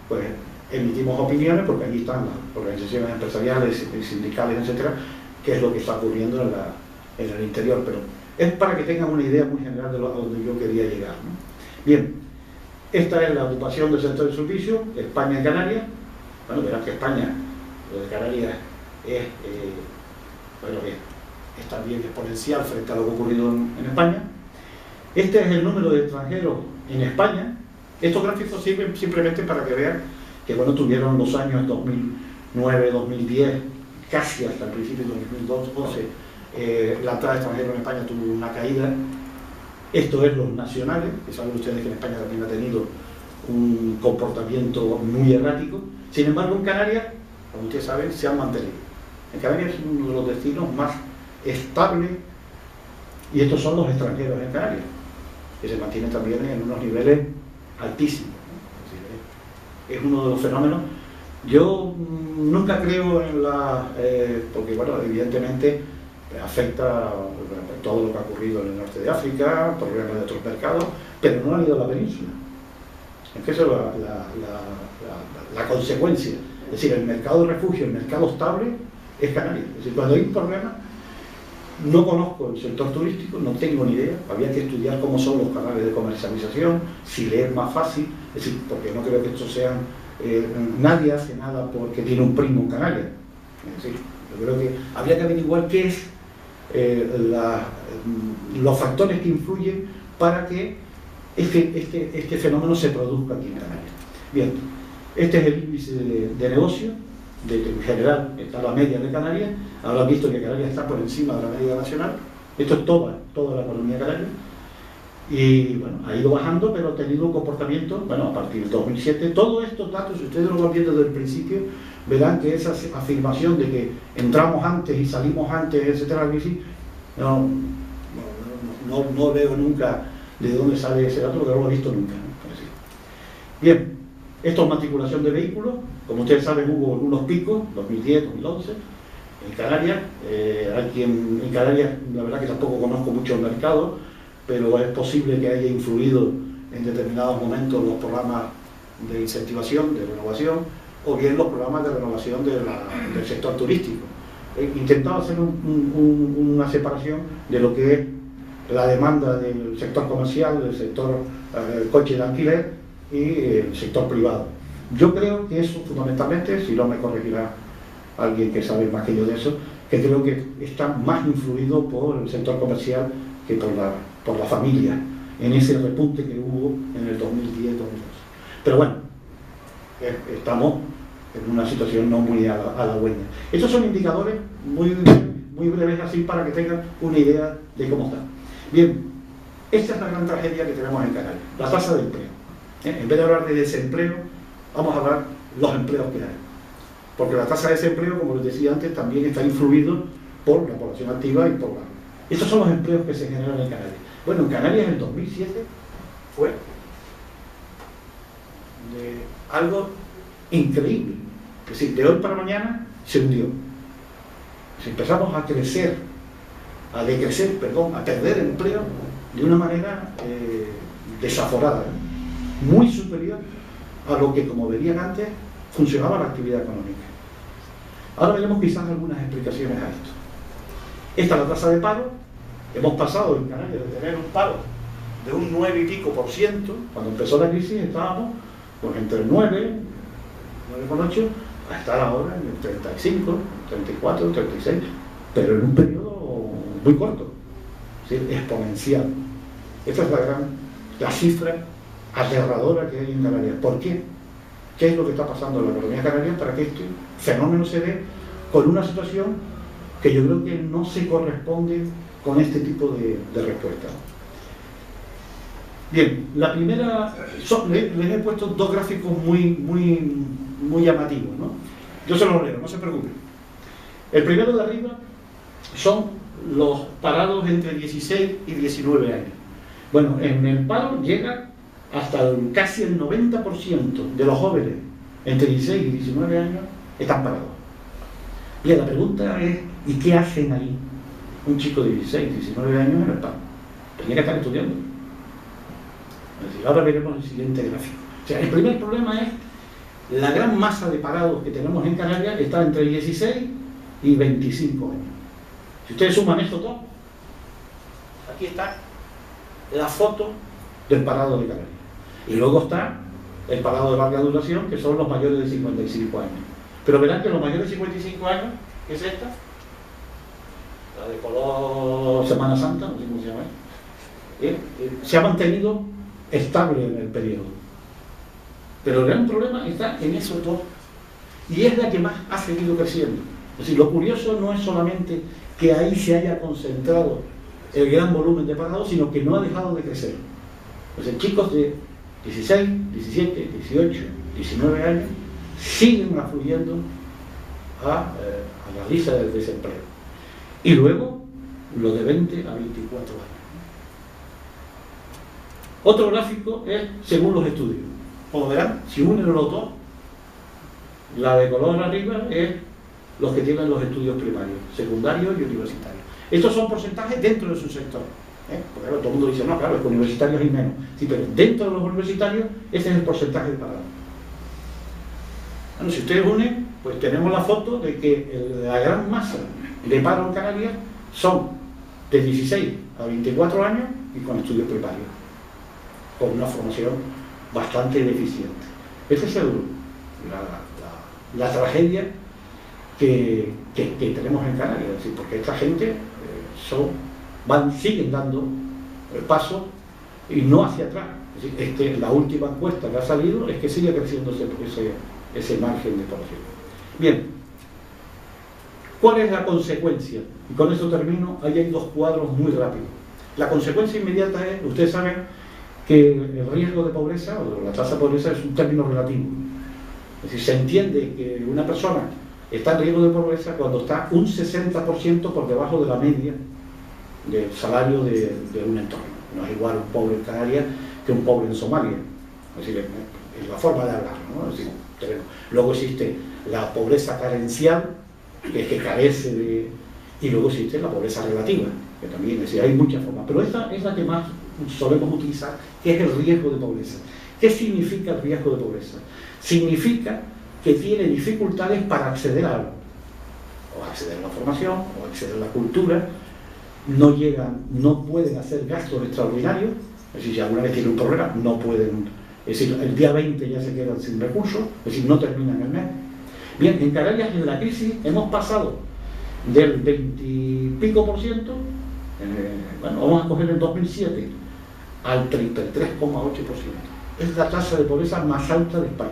pues emitimos opiniones, porque aquí están las organizaciones empresariales, sindicales, etcétera, qué es lo que está ocurriendo en el interior, pero es para que tengan una idea muy general de a donde yo quería llegar, ¿no? Bien, esta es la ocupación del sector de servicios, España y Canarias. Bueno, verán que España, lo de Canarias es también exponencial frente a lo que ha ocurrido en España. Este es el número de extranjeros en España. Estos gráficos sirven simplemente para que vean que bueno, tuvieron los años 2009, 2010, casi hasta el principio de 2012, la entrada de extranjeros en España tuvo una caída. Esto es los nacionales, que saben ustedes que en España también ha tenido un comportamiento muy errático. Sin embargo, en Canarias, como ustedes saben, se han mantenido. En Canarias es uno de los destinos más estables, y estos son los extranjeros en Canarias, que se mantienen también en unos niveles altísimos, ¿no? Es uno de los fenómenos. Yo nunca creo en porque bueno, evidentemente afecta todo lo que ha ocurrido en el norte de África, problemas de otros mercados, pero no ha ido a la península. Es que eso es la consecuencia. Es decir, el mercado de refugio, el mercado estable es Canarias. Es decir, cuando hay un problema, no conozco el sector turístico, no tengo ni idea, había que estudiar cómo son los canales de comercialización, si le es más fácil, es decir, porque no creo que estos sean, nadie hace nada porque tiene un primo en Canarias. Es decir, yo creo que habría que averiguar qué es los factores que influyen para que este fenómeno se produzca aquí en Canarias. Bien, este es el índice de negocio. En general está la media de Canarias. Habrán visto que Canarias está por encima de la media nacional. Esto es toda la economía canaria. Y bueno, ha ido bajando, pero ha tenido un comportamiento, bueno, a partir del 2007, todos estos datos, si ustedes lo van viendo desde el principio, verán que esa afirmación de que entramos antes y salimos antes, etcétera, no veo nunca de dónde sale ese dato, porque no lo he visto nunca, ¿no? Bien, esto es matriculación de vehículos, como ustedes saben hubo algunos picos, 2010, 2011, en Canarias, en Canarias la verdad que tampoco conozco mucho el mercado, pero es posible que haya influido en determinados momentos los programas de incentivación, de renovación, o bien los programas de renovación del sector turístico. He intentado hacer una separación de lo que es la demanda del sector comercial, del sector coche de alquiler y el sector privado. Yo creo que eso fundamentalmente, si no me corregirá alguien que sabe más que yo de eso, que creo que está más influido por el sector comercial que por la familia, en ese repunte que hubo en el 2010-2012. Pero bueno, estamos en una situación no muy halagüeña. Estos son indicadores muy breves así para que tengan una idea de cómo está. Bien, esta es la gran tragedia que tenemos en Canarias, la tasa de empleo. En vez de hablar de desempleo, vamos a hablar de los empleos que hay. Porque la tasa de desempleo, como les decía antes, también está influido por la población activa y por la... Estos son los empleos que se generan en Canarias. Bueno, en Canarias en el 2007 fue de algo increíble. Es decir, de hoy para mañana se hundió. Si empezamos a perder empleo de una manera desaforada, muy superior a lo que, como verían antes, funcionaba la actividad económica. Ahora veremos quizás algunas explicaciones a esto. Esta es la tasa de paro. Hemos pasado en Canarias de tener un paro de un 9 y pico %, cuando empezó la crisis estábamos pues, entre el 9,8, a estar ahora en el 35, 34, 36, pero en un periodo muy corto, es decir, exponencial. Esta es la cifra aterradora que hay en Canarias. ¿Por qué? ¿Qué es lo que está pasando en la economía canaria para que este fenómeno se dé con una situación que yo creo que no se corresponde con este tipo de respuesta? Bien, la primera, les he puesto dos gráficos muy llamativos, ¿no? Yo se los leo, no se preocupen. El primero de arriba son los parados entre 16 y 19 años. Bueno, en el paro llega hasta casi el 90% de los jóvenes entre 16 y 19 años están parados. Bien, la pregunta es, ¿y qué hacen ahí un chico de 16, 19 años en el paro? Tenía que estar estudiando. Es decir, ahora veremos el siguiente gráfico. O sea, el primer problema es la gran masa de parados que tenemos en Canarias está entre 16 y 25 años. Si ustedes suman esto todo, aquí está la foto del parado de Canarias. Y luego está el parado de larga duración, que son los mayores de 55 años. Pero verán que los mayores de 55 años, que es esta, la de color Semana Santa, no sé cómo se llama, se ha mantenido estable en el periodo. Pero el gran problema está en esos dos. Y es la que más ha seguido creciendo. Es decir, lo curioso no es solamente que ahí se haya concentrado el gran volumen de parados, sino que no ha dejado de crecer. O sea, chicos de 16, 17, 18, 19 años siguen afluyendo a la lista del desempleo. Y luego, lo de 20 a 24 años. Otro gráfico es según los estudios. Como verán, si unen los dos, la de color arriba es los que tienen los estudios primarios, secundarios y universitarios. Estos son porcentajes dentro de su sector. Porque claro, todo el mundo dice, no, claro, es que universitarios hay menos. Sí, pero dentro de los universitarios, ese es el porcentaje de parados. Bueno, si ustedes unen, pues tenemos la foto de que la gran masa de paro en Canarias son de 16 a 24 años y con estudios primarios, con una formación bastante deficiente. Esta es la tragedia que tenemos en Canarias, es decir, porque esta gente siguen dando pasos y no hacia atrás. Es decir, la última encuesta que ha salido es que sigue creciendo ese margen de población. Bien, ¿cuál es la consecuencia? Y con eso termino. Ahí hay dos cuadros muy rápidos. La consecuencia inmediata es, ustedes saben, que el riesgo de pobreza, o la tasa de pobreza, es un término relativo. Es decir, se entiende que una persona está en riesgo de pobreza cuando está un 60% por debajo de la media del salario de un entorno. No es igual un pobre en Canarias que un pobre en Somalia. Es decir, es la forma de hablar, ¿no? Es decir, luego existe la pobreza carencial, que es que carece de... Y luego existe la pobreza relativa, que también, es decir, hay muchas formas. Pero esta es la que más solemos utilizar, que es el riesgo de pobreza. ¿Qué significa el riesgo de pobreza? Significa que tiene dificultades para acceder a algo, o acceder a la formación, o acceder a la cultura, no pueden hacer gastos extraordinarios, es decir, si alguna vez tienen un problema, no pueden, es decir, el día 20 ya se quedan sin recursos, es decir, no terminan el mes. Bien, en Canarias, en la crisis, hemos pasado del 20 y pico por ciento, bueno, vamos a coger el 2007, al 33,8%. Es la tasa de pobreza más alta de España.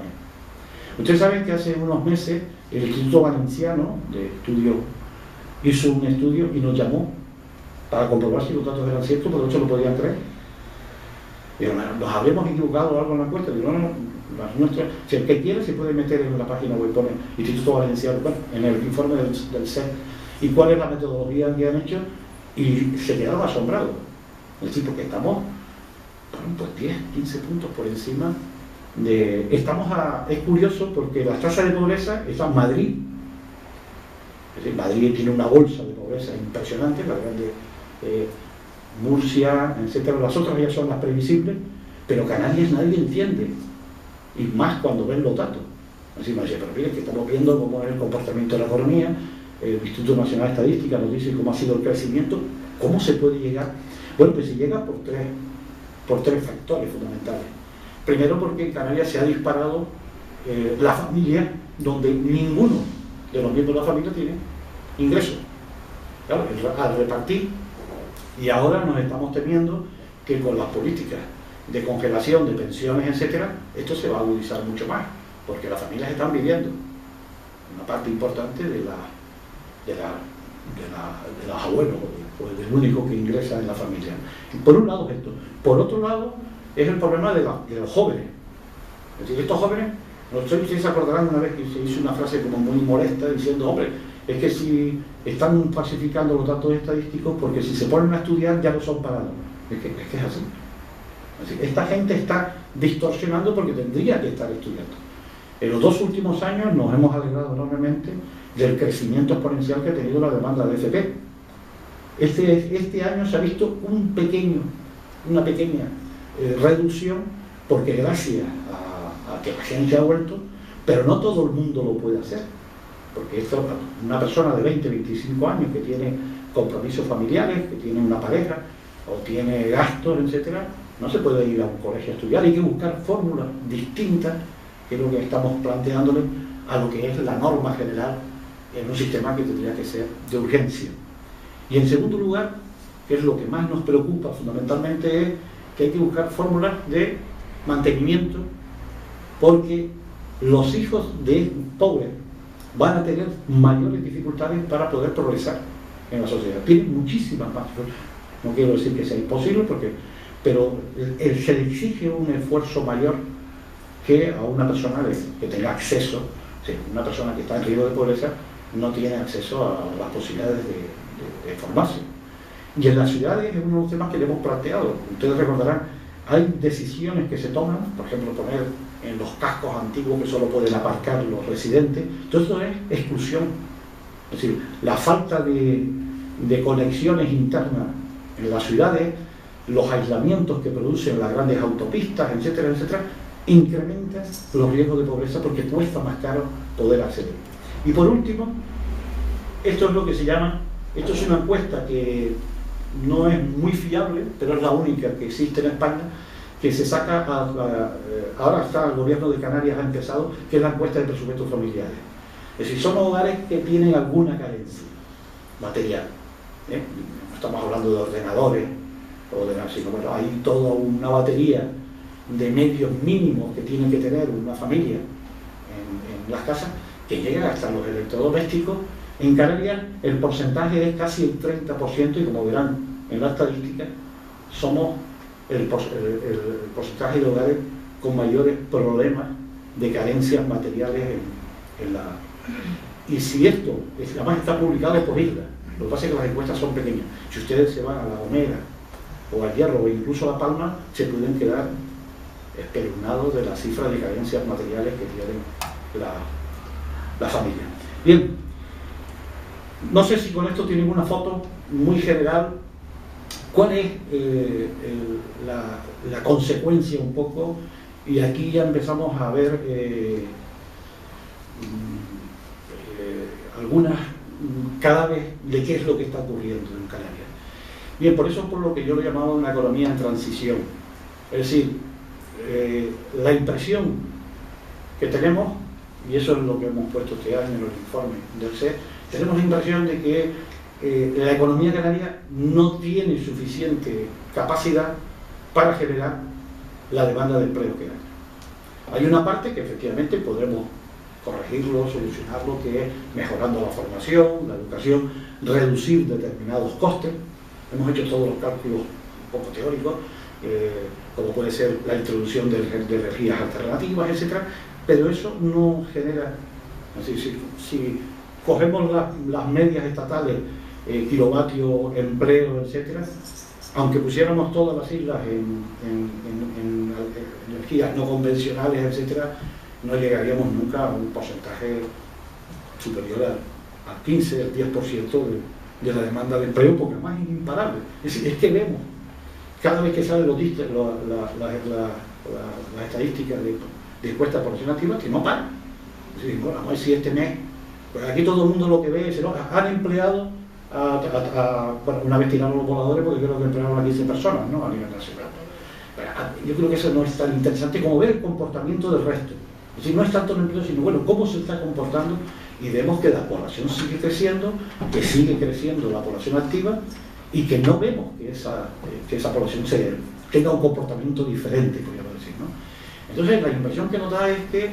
Ustedes saben que hace unos meses el Instituto Valenciano de Estudio hizo un estudio y nos llamó para comprobar si los datos eran ciertos, pero de hecho lo podían creer. Dijeron, ¿nos habremos equivocado o algo en la encuesta? Digo, no, si el que quiere se puede meter en la página web, pone Instituto Valenciano, bueno, en el informe del CEP, y cuál es la metodología que han hecho, y se quedaron asombrados. Es decir, porque estamos, bueno, pues 10, 15 puntos por encima de... Es curioso porque las tasas de pobreza están en Madrid. Es decir, Madrid tiene una bolsa de pobreza impresionante, la grande Murcia, etcétera. Las otras ya son las previsibles, pero Canarias nadie entiende, y más cuando ven los datos. Así me dice, pero mire, que estamos viendo cómo es el comportamiento de la economía, el Instituto Nacional de Estadística nos dice cómo ha sido el crecimiento, cómo se puede llegar. Bueno, pues se llega por tres factores fundamentales. Primero, porque en Canarias se ha disparado la familia, donde ninguno de los miembros de la familia tiene ingresos. Claro, al repartir, y ahora nos estamos temiendo que con las políticas de congelación de pensiones, etcétera, esto se va a agudizar mucho más, porque las familias están viviendo una parte importante de los abuelos, pues del único que ingresa en la familia. Y por un lado esto. Por otro lado, es el problema de los jóvenes. Es decir, estos jóvenes, no sé si ustedes se acordarán una vez que se hizo una frase como muy molesta diciendo, hombre, es que si están falsificando los datos estadísticos porque si se ponen a estudiar ya no son parados. Es que es así. Así que esta gente está distorsionando porque tendría que estar estudiando. En los 2 últimos años nos hemos alegrado enormemente del crecimiento exponencial que ha tenido la demanda de FP. Este año se ha visto una pequeña reducción, porque gracias a que la gente ha vuelto, pero no todo el mundo lo puede hacer, porque una persona de 20, 25 años que tiene compromisos familiares, que tiene una pareja, o tiene gastos, etcétera, no se puede ir a un colegio a estudiar, hay que buscar fórmulas distintas, que es lo que estamos planteándole a lo que es la norma general en un sistema que tendría que ser de urgencia. Y en segundo lugar, que es lo que más nos preocupa fundamentalmente, es que hay que buscar fórmulas de mantenimiento, porque los hijos de pobres van a tener mayores dificultades para poder progresar en la sociedad. Tienen muchísimas más. No quiero decir que sea imposible, pero se le exige un esfuerzo mayor que a una persona que tenga acceso. Sí, una persona que está en riesgo de pobreza no tiene acceso a las posibilidades de formarse. Y en las ciudades es uno de los temas que le hemos planteado. Ustedes recordarán, hay decisiones que se toman, por ejemplo, poner en los cascos antiguos que solo pueden aparcar los residentes. Todo esto es exclusión. Es decir, la falta de conexiones internas en las ciudades, los aislamientos que producen las grandes autopistas, etcétera, etcétera, incrementan los riesgos de pobreza porque cuesta más caro poder acceder. Y por último, esto es lo que se llama, esto es una encuesta que no es muy fiable, pero es la única que existe en España, que se saca, ahora está el gobierno de Canarias ha empezado, que es la encuesta de presupuestos familiares. Es decir, son hogares que tienen alguna carencia material. No estamos hablando de ordenadores, sino bueno, hay toda una batería de medios mínimos que tiene que tener una familia en las casas, que llegan hasta los electrodomésticos. En Canarias el porcentaje es casi el 30%, y como verán en la estadística, somos el porcentaje de hogares con mayores problemas de carencias materiales en la... Y si esto, además está publicado por islas, lo que pasa es que las encuestas son pequeñas. Si ustedes se van a La Gomera o al Hierro o incluso a La Palma, se pueden quedar espeluznados de las cifras de carencias materiales que tienen la familia. Bien, no sé si con esto tienen una foto muy general. ¿Cuál es la consecuencia un poco? Y aquí ya empezamos a ver algunas cada vez de qué es lo que está ocurriendo en Canarias. Bien, por eso es por lo que yo lo he llamado una economía en transición. Es decir, la impresión que tenemos, y eso es lo que hemos puesto este año en los informes del SED, tenemos la impresión de que la economía canaria no tiene suficiente capacidad para generar la demanda de empleo que hay. Hay una parte que efectivamente podremos corregirlo, solucionarlo, que es mejorando la formación, la educación, reducir determinados costes. Hemos hecho todos los cálculos un poco teóricos, como puede ser la introducción de energías alternativas, etc. Pero eso no genera... Si cogemos las medias estatales, kilovatios, empleo, etc., aunque pusiéramos todas las islas en energías no convencionales, etc., no llegaríamos nunca a un porcentaje superior al 15, al 10% de la demanda de empleo, porque además es imparable. Es que vemos, cada vez que salen las estadísticas de encuestas de población activa, que no paran. Es decir, bueno, vamos a ver si este mes, pues aquí todo el mundo lo que ve es, ¿no?, han empleado bueno, una vez tiraron los voladores porque creo que emplearon a 15 personas, ¿no?, a nivel nacional. Pero yo creo que eso no es tan interesante como ver el comportamiento del resto. Es decir, no es tanto el empleo, sino bueno, cómo se está comportando, y vemos que la población sigue creciendo, que sigue creciendo la población activa, y que no vemos que esa población tenga un comportamiento diferente, podríamos decir, ¿no? Entonces, la impresión que nos da es que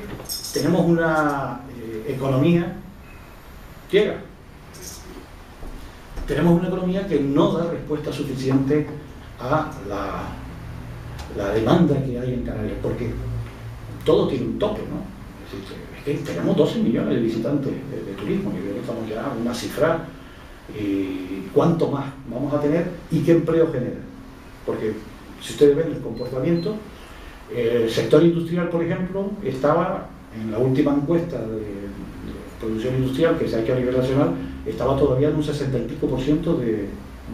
tenemos una economía ciega. Tenemos una economía que no da respuesta suficiente a la demanda que hay en Canarias, porque todo tiene un tope, ¿no? Es que tenemos 12 millones de visitantes de turismo, y creo que estamos ya en una cifra, y cuánto más vamos a tener y qué empleo genera. Porque si ustedes ven el comportamiento, el sector industrial, por ejemplo, estaba en la última encuesta de producción industrial que se ha hecho a nivel nacional, estaba todavía en un 60 y pico %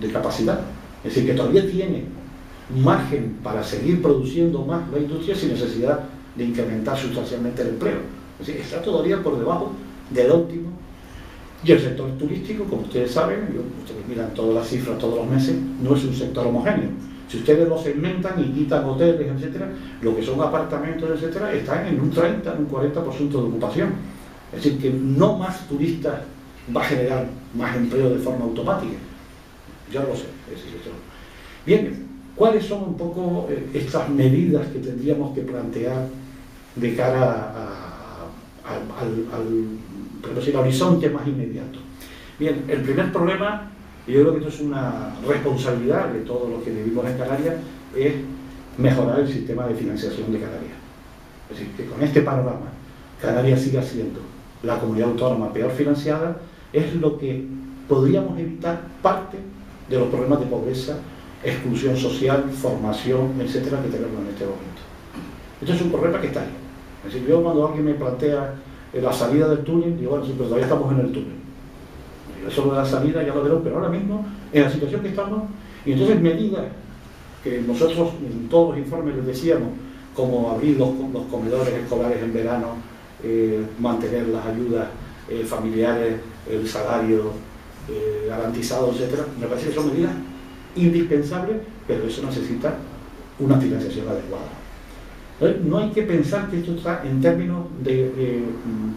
de capacidad. Es decir, que todavía tiene margen para seguir produciendo más la industria sin necesidad de incrementar sustancialmente el empleo. Es decir, está todavía por debajo del óptimo. Y el sector turístico, como ustedes saben, ustedes miran todas las cifras todos los meses, no es un sector homogéneo. Si ustedes lo segmentan y quitan hoteles, etcétera, lo que son apartamentos, etcétera, están en un 30, un 40% de ocupación. Es decir, que no más turistas va a generar más empleo de forma automática. Ya lo sé. Bien, ¿cuáles son un poco estas medidas que tendríamos que plantear de cara al horizonte más inmediato? Bien, el primer problema, y yo creo que esto es una responsabilidad de todos los que vivimos en Canarias, es mejorar el sistema de financiación de Canarias. Es decir, que con este panorama Canarias siga siendo la comunidad autónoma peor financiada, es lo que podríamos evitar parte de los problemas de pobreza, exclusión social, formación, etcétera, que tenemos en este momento. Esto es un problema que está ahí. Es decir, yo cuando alguien me plantea la salida del túnel, digo, bueno, sí, pero todavía estamos en el túnel. Eso de la salida ya lo veremos, pero ahora mismo, en la situación que estamos, y entonces medidas que nosotros en todos los informes les decíamos, como abrir los comedores escolares en verano, mantener las ayudas familiares, el salario garantizado, etcétera, me parece que son medidas indispensables, pero eso necesita una financiación adecuada. Entonces, no hay que pensar que esto está en términos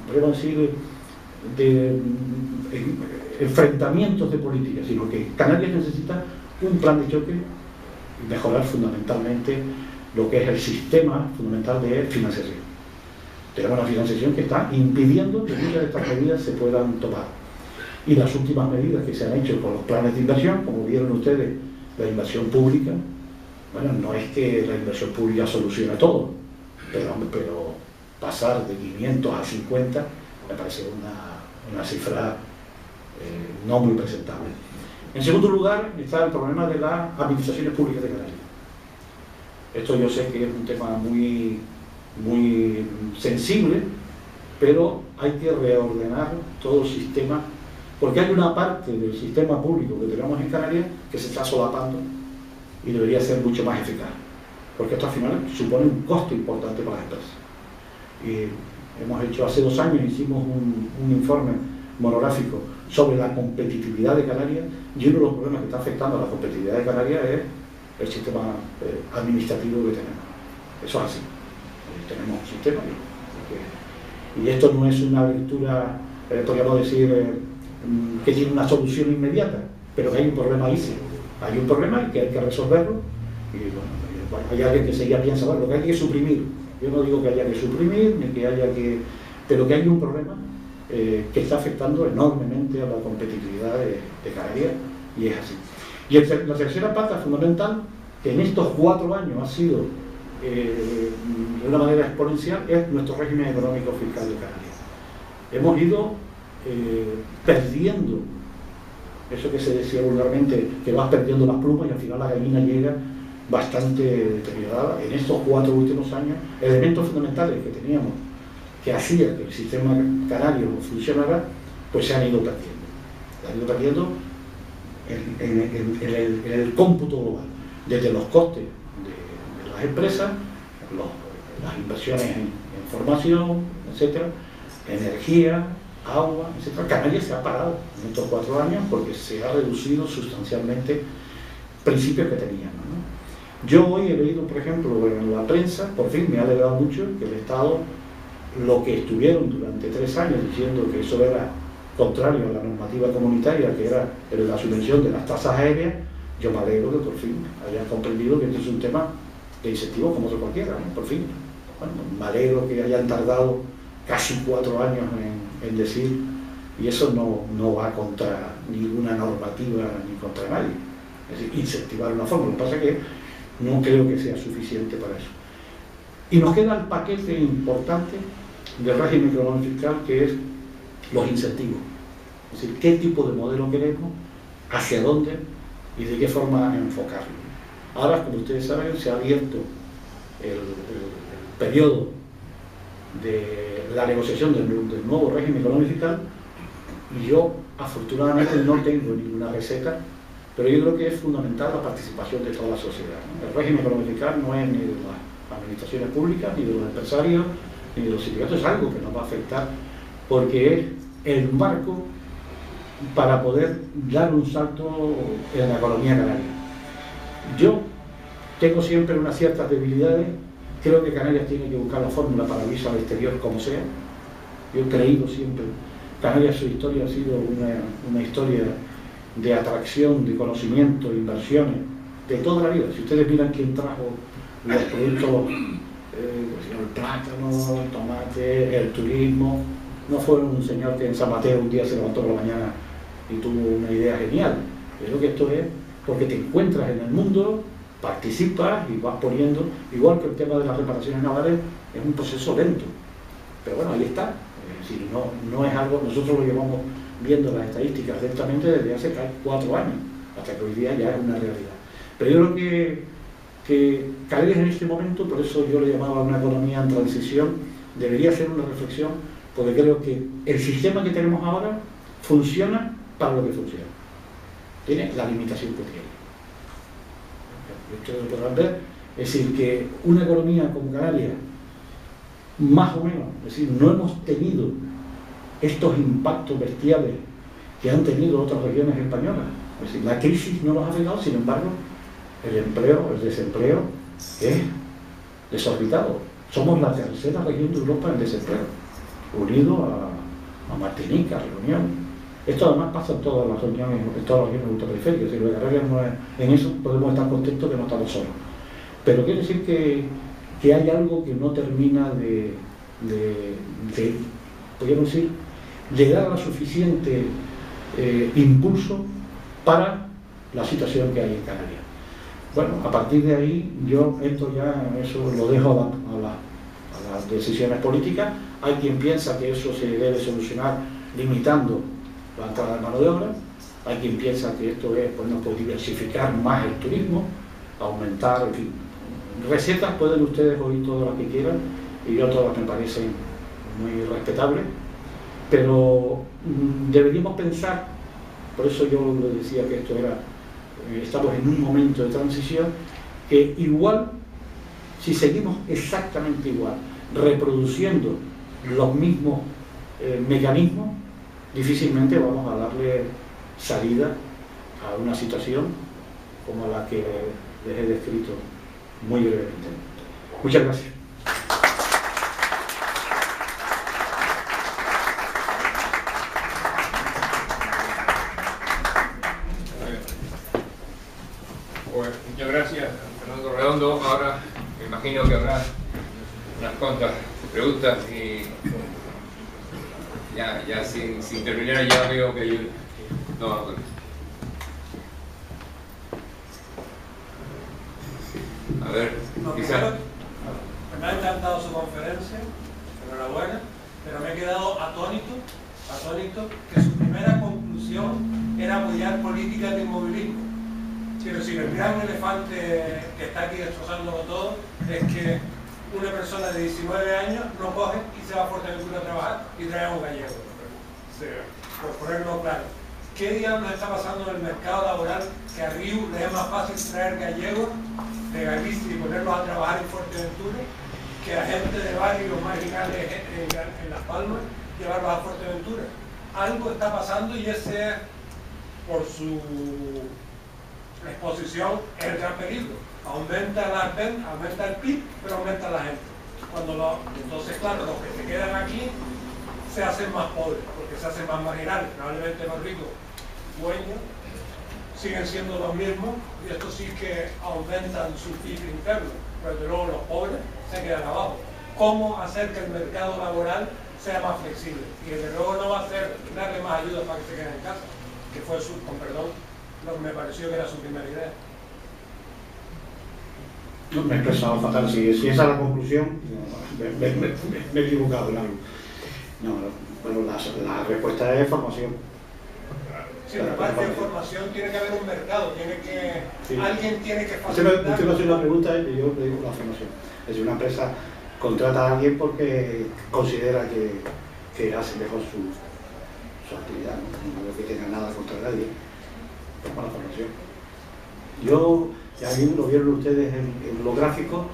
podemos decir, de enfrentamientos de política, sino que Canarias necesita un plan de choque y mejorar fundamentalmente lo que es el sistema fundamental de financiación. Tenemos una financiación que está impidiendo que muchas de estas medidas se puedan tomar. Y las últimas medidas que se han hecho con los planes de inversión, como vieron ustedes, la inversión pública Bueno, no es que la inversión pública solucione todo, pero pasar de 500 a 50 me parece una cifra no muy presentable. En segundo lugar está el problema de las administraciones públicas de Canarias. Esto yo sé que es un tema muy sensible, pero hay que reordenar todo el sistema, porque hay una parte del sistema público que tenemos en Canarias que se está solapando y debería ser mucho más eficaz, porque esto al final supone un costo importante para las empresas. Y hemos hecho, hace 2 años hicimos un informe monográfico sobre la competitividad de Canarias, y uno de los problemas que está afectando a la competitividad de Canarias es el sistema administrativo que tenemos. Eso es así. Tenemos un sistema y esto no es una lectura, podríamos decir, que tiene una solución inmediata, pero que hay un problema ahí, sí. Hay un problema y que hay que resolverlo. Y bueno, hay alguien que ya piensa, bueno, lo que hay que suprimir. Yo no digo que haya que suprimir, ni que haya que... pero que hay un problema que está afectando enormemente a la competitividad de Canarias, y es así. Y la tercera pata fundamental, que en estos 4 años ha sido de una manera exponencial, es nuestro régimen económico fiscal de Canarias. Hemos ido perdiendo eso que se decía vulgarmente, que vas perdiendo las plumas y al final la gallina llega bastante deteriorada. En estos 4 últimos años, elementos fundamentales que teníamos, que hacía que el sistema canario funcionara, pues se han ido perdiendo. Se han ido perdiendo en el cómputo global, desde los costes de las empresas, las inversiones en formación, etcétera, energía, agua, etc. Canarias se ha parado en estos 4 años porque se ha reducido sustancialmente principios que teníamos, ¿no? Yo hoy he leído, por ejemplo, en la prensa, por fin me ha alegrado mucho que el Estado, lo que estuvieron durante 3 años diciendo que eso era contrario a la normativa comunitaria, que era la subvención de las tasas aéreas, yo me alegro que por fin hayan comprendido que este es un tema de incentivos como otro cualquiera, ¿no? Por fin. Bueno, me alegro que hayan tardado casi 4 años en decir, y eso no va contra ninguna normativa ni contra nadie. Es decir, incentivar una forma. Lo que pasa es que no creo que sea suficiente para eso. Y nos queda el paquete importante del régimen económico fiscal, que es los incentivos. Es decir, qué tipo de modelo queremos, hacia dónde y de qué forma enfocarlo. Ahora, como ustedes saben, se ha abierto el periodo de la negociación del nuevo régimen económico fiscal, y yo afortunadamente no tengo ninguna receta, pero yo creo que es fundamental la participación de toda la sociedad, ¿no? El régimen económico fiscal no es ni de las administraciones públicas, ni de los empresarios, ni de los sindicatos, es algo que nos va a afectar porque es el marco para poder dar un salto en la economía canaria. Yo tengo siempre unas ciertas debilidades. Creo que Canarias tiene que buscar la fórmula para irse al exterior como sea. Yo he creído siempre, Canarias, su historia ha sido una historia de atracción, de conocimiento, de inversiones, de toda la vida. Si ustedes miran quién trajo los productos, el plátano, el tomate, el turismo, no fue un señor que en San Mateo un día se levantó por la mañana y tuvo una idea genial. Creo que esto es porque te encuentras en el mundo, participas y vas poniendo, igual que el tema de las reparaciones navales, es un proceso lento, pero bueno, ahí está. Es decir, no es algo, nosotros lo llevamos viendo las estadísticas lentamente desde hace 4 años, hasta que hoy día ya es una realidad. Pero yo creo que Canarias en este momento, por eso yo le llamaba una economía en transición, debería hacer una reflexión, porque creo que el sistema que tenemos ahora funciona para lo que funciona. Tiene la limitación que tiene. Ustedes lo podrán ver, es decir, que una economía como Canarias, más o menos, es decir, no hemos tenido estos impactos bestiales que han tenido otras regiones españolas. Es decir, la crisis no nos ha afectado, sin embargo, el desempleo es desorbitado. Somos la 3ª región de Europa en desempleo, unido a Martinica, Reunión. Esto además pasa en todas las regiones ultraperiféricas, si lo de Canarias no es, en eso podemos estar contentos que no estamos solos. Pero quiere decir que hay algo que no termina podríamos decir, de dar la suficiente impulso para la situación que hay en Canarias. Bueno, a partir de ahí, yo esto ya, eso lo dejo a las decisiones políticas. Hay quien piensa que eso se debe solucionar limitando la entrada de mano de obra. Hay quien piensa que esto es, bueno, pues diversificar más el turismo, aumentar, en fin. Recetas pueden ustedes oír todas las que quieran, y yo todas me parecen muy respetables, pero deberíamos pensar, por eso yo le decía que esto era, estamos en un momento de transición, que igual, si seguimos exactamente igual, reproduciendo los mismos mecanismos, difícilmente vamos a darle salida a una situación como la que les he descrito muy brevemente. Muchas gracias. Pues, muchas gracias, Fernando Redondo. Ahora me imagino que habrá unas cuantas preguntas y ya sin terminar ya veo que yo no. A ver, quizás. Me ha encantado su conferencia, enhorabuena, pero me he quedado atónito que su primera conclusión era apoyar políticas de inmovilismo. Pero si el gran elefante que está aquí destrozándolo todo es que una persona de 19 años no coge y se va a Fuerteventura a trabajar y trae a un gallego. Por ponerlo claro. ¿Qué diablos está pasando en el mercado laboral que a Riu le es más fácil traer gallegos de Galicia y ponerlos a trabajar en Fuerteventura que a gente de barrios marginales en Las Palmas llevarlos a Fuerteventura? Algo está pasando y ese, por su exposición, es el gran peligro. Aumenta el PIB, pero aumenta la gente. Entonces, claro, los que se quedan aquí se hacen más pobres, porque se hacen más marginales, probablemente más ricos. Dueños siguen siendo los mismos, y esto sí que aumentan su PIB interno, pero de luego los pobres se quedan abajo. ¿Cómo hacer que el mercado laboral sea más flexible? Y desde luego no va a ser darle más ayuda para que se queden en casa, que fue con perdón, lo que me pareció que era su primera idea. No, me he expresado fatal. Si esa es la conclusión, me he equivocado en algo. No, bueno, la respuesta es formación. Sí, aparte de formación tiene que haber un mercado, sí. Alguien tiene que facilitar. Usted me hace una pregunta y yo le digo la formación. Es decir, una empresa contrata a alguien porque considera que hace mejor su actividad, no creo que tenga nada contra nadie. Toma la formación. Yo, ya lo vieron ustedes en los gráficos,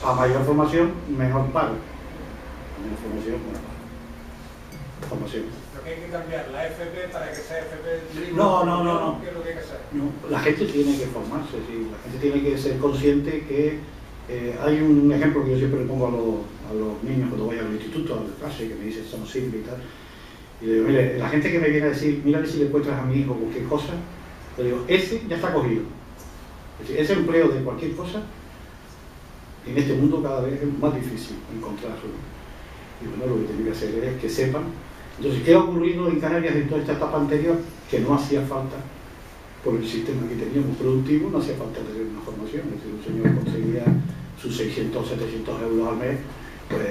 a mayor formación, mejor pago. A menor formación, mejor pago. Formación. ¿Pero qué hay que cambiar? ¿La FP para que sea FP libre? No. ¿Qué es lo que hay que hacer? No, la gente tiene que formarse, ¿sí? La gente tiene que ser consciente que hay un ejemplo que yo siempre le pongo a los niños cuando voy al instituto, a la clase, que me dicen somos simples y tal. Y le digo, mire, la gente que me viene a decir, mírale si le encuentras a mi hijo cualquier cosa, le digo, ese ya está cogido. Es decir, ese empleo de cualquier cosa, en este mundo cada vez es más difícil encontrarlo. Y bueno, lo que tiene que hacer es que sepan. Entonces, ¿qué ha ocurrido en Canarias en toda esta etapa anterior? Que no hacía falta, por el sistema que teníamos productivo, no hacía falta tener una formación. Es decir, un señor conseguía sus 600, 700 euros al mes, pues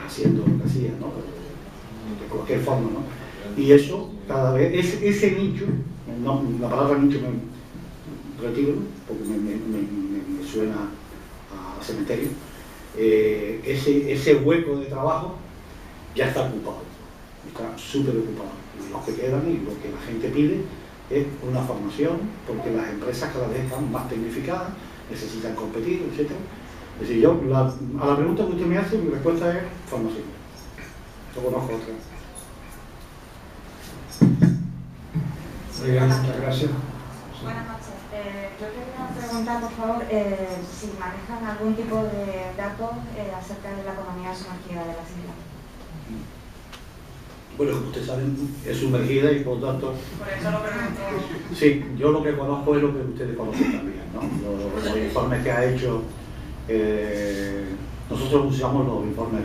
haciendo lo que hacía, ¿no? De cualquier forma, ¿no? Y eso, cada vez, ese nicho, no, la palabra nicho me retiro, porque me suena a cementerio, ese hueco de trabajo ya está ocupado, está súper ocupado. Y los que quedan y lo que la gente pide es una formación, porque las empresas cada vez están más tecnificadas, necesitan competir, etc. Es decir, yo, a la pregunta que usted me hace, mi respuesta es formación. Yo conozco otra. Muy bien, muchas gracias. Buenas noches. Yo quería preguntar, por favor, si manejan algún tipo de datos acerca de la economía sumergida de las islas. Bueno, como ustedes saben, es sumergida y por tanto... Por eso lo pregunto. Sí, yo lo que conozco es lo que ustedes conocen también, ¿no? Los informes que ha hecho... nosotros usamos los informes,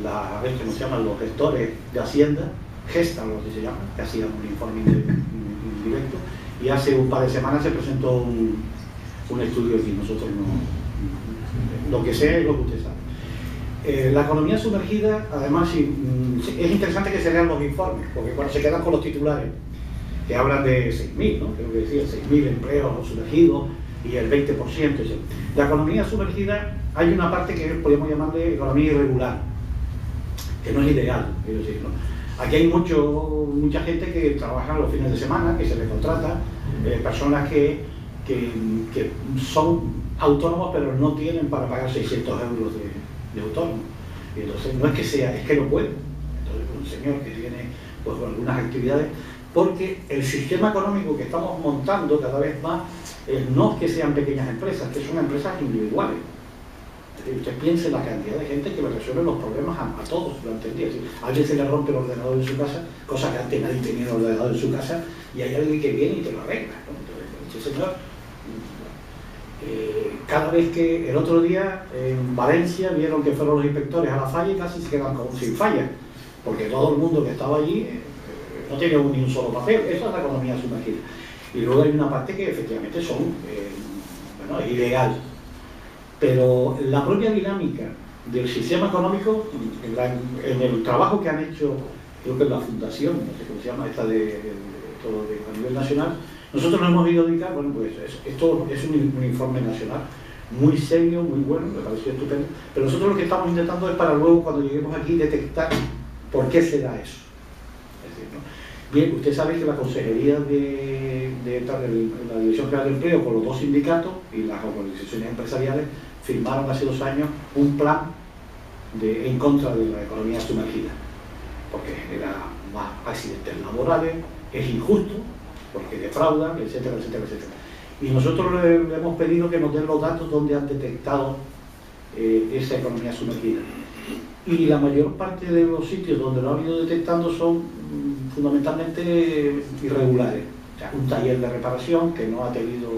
a veces que nos llaman los gestores de Hacienda, gestan lo que se llama, que hacían un informe indirecto, y hace un par de semanas se presentó un estudio aquí, nosotros no. Lo que sea es lo que usted sabe. La economía sumergida, además, sí, es interesante que se lean los informes, porque cuando se quedan con los titulares, que hablan de 6.000, ¿no? Creo que decía 6.000 empleos sumergidos y el 20%. La economía sumergida, hay una parte que podríamos llamarle economía irregular, que no es ideal, quiero decir, ¿no? Aquí hay mucha gente que trabaja los fines de semana, que se les contrata, personas que son autónomos pero no tienen para pagar 600 euros de autónomo. Y entonces no es que sea, es que no pueden. Entonces un señor que tiene pues, algunas actividades, porque el sistema económico que estamos montando cada vez más no es que sean pequeñas empresas, que son empresas individuales. Usted piense en la cantidad de gente que le resuelve los problemas a todos durante el día. A alguien se le rompe el ordenador en su casa, cosa que antes nadie tenía un ordenador en su casa, y hay alguien que viene y te lo arregla, ¿no? Entonces, ese señor, cada vez que el otro día en Valencia vieron que fueron los inspectores a la falla y casi se quedan sin falla, porque todo el mundo que estaba allí no tenía ni un solo papel. Eso es la economía sumergida. Y luego hay una parte que efectivamente son es ilegal. Pero la propia dinámica del sistema económico, en el trabajo que han hecho, creo que en la fundación, no sé cómo se llama, esta a nivel nacional, nosotros nos hemos ido a dedicar, bueno, pues esto es un informe nacional muy serio, muy bueno, me pareció estupendo, pero nosotros lo que estamos intentando es para luego, cuando lleguemos aquí, detectar por qué se da eso. Es decir, ¿no? Bien, usted sabe que la Consejería de la Dirección General de Empleo, con los dos sindicatos y las organizaciones empresariales, firmaron hace 2 años un plan en contra de la economía sumergida, porque genera más accidentes laborales, es injusto, porque defraudan, etcétera, etcétera, etcétera. Y nosotros le hemos pedido que nos den los datos donde han detectado esa economía sumergida. Y la mayor parte de los sitios donde lo han ido detectando son fundamentalmente irregulares. O sea, un taller de reparación que no ha tenido,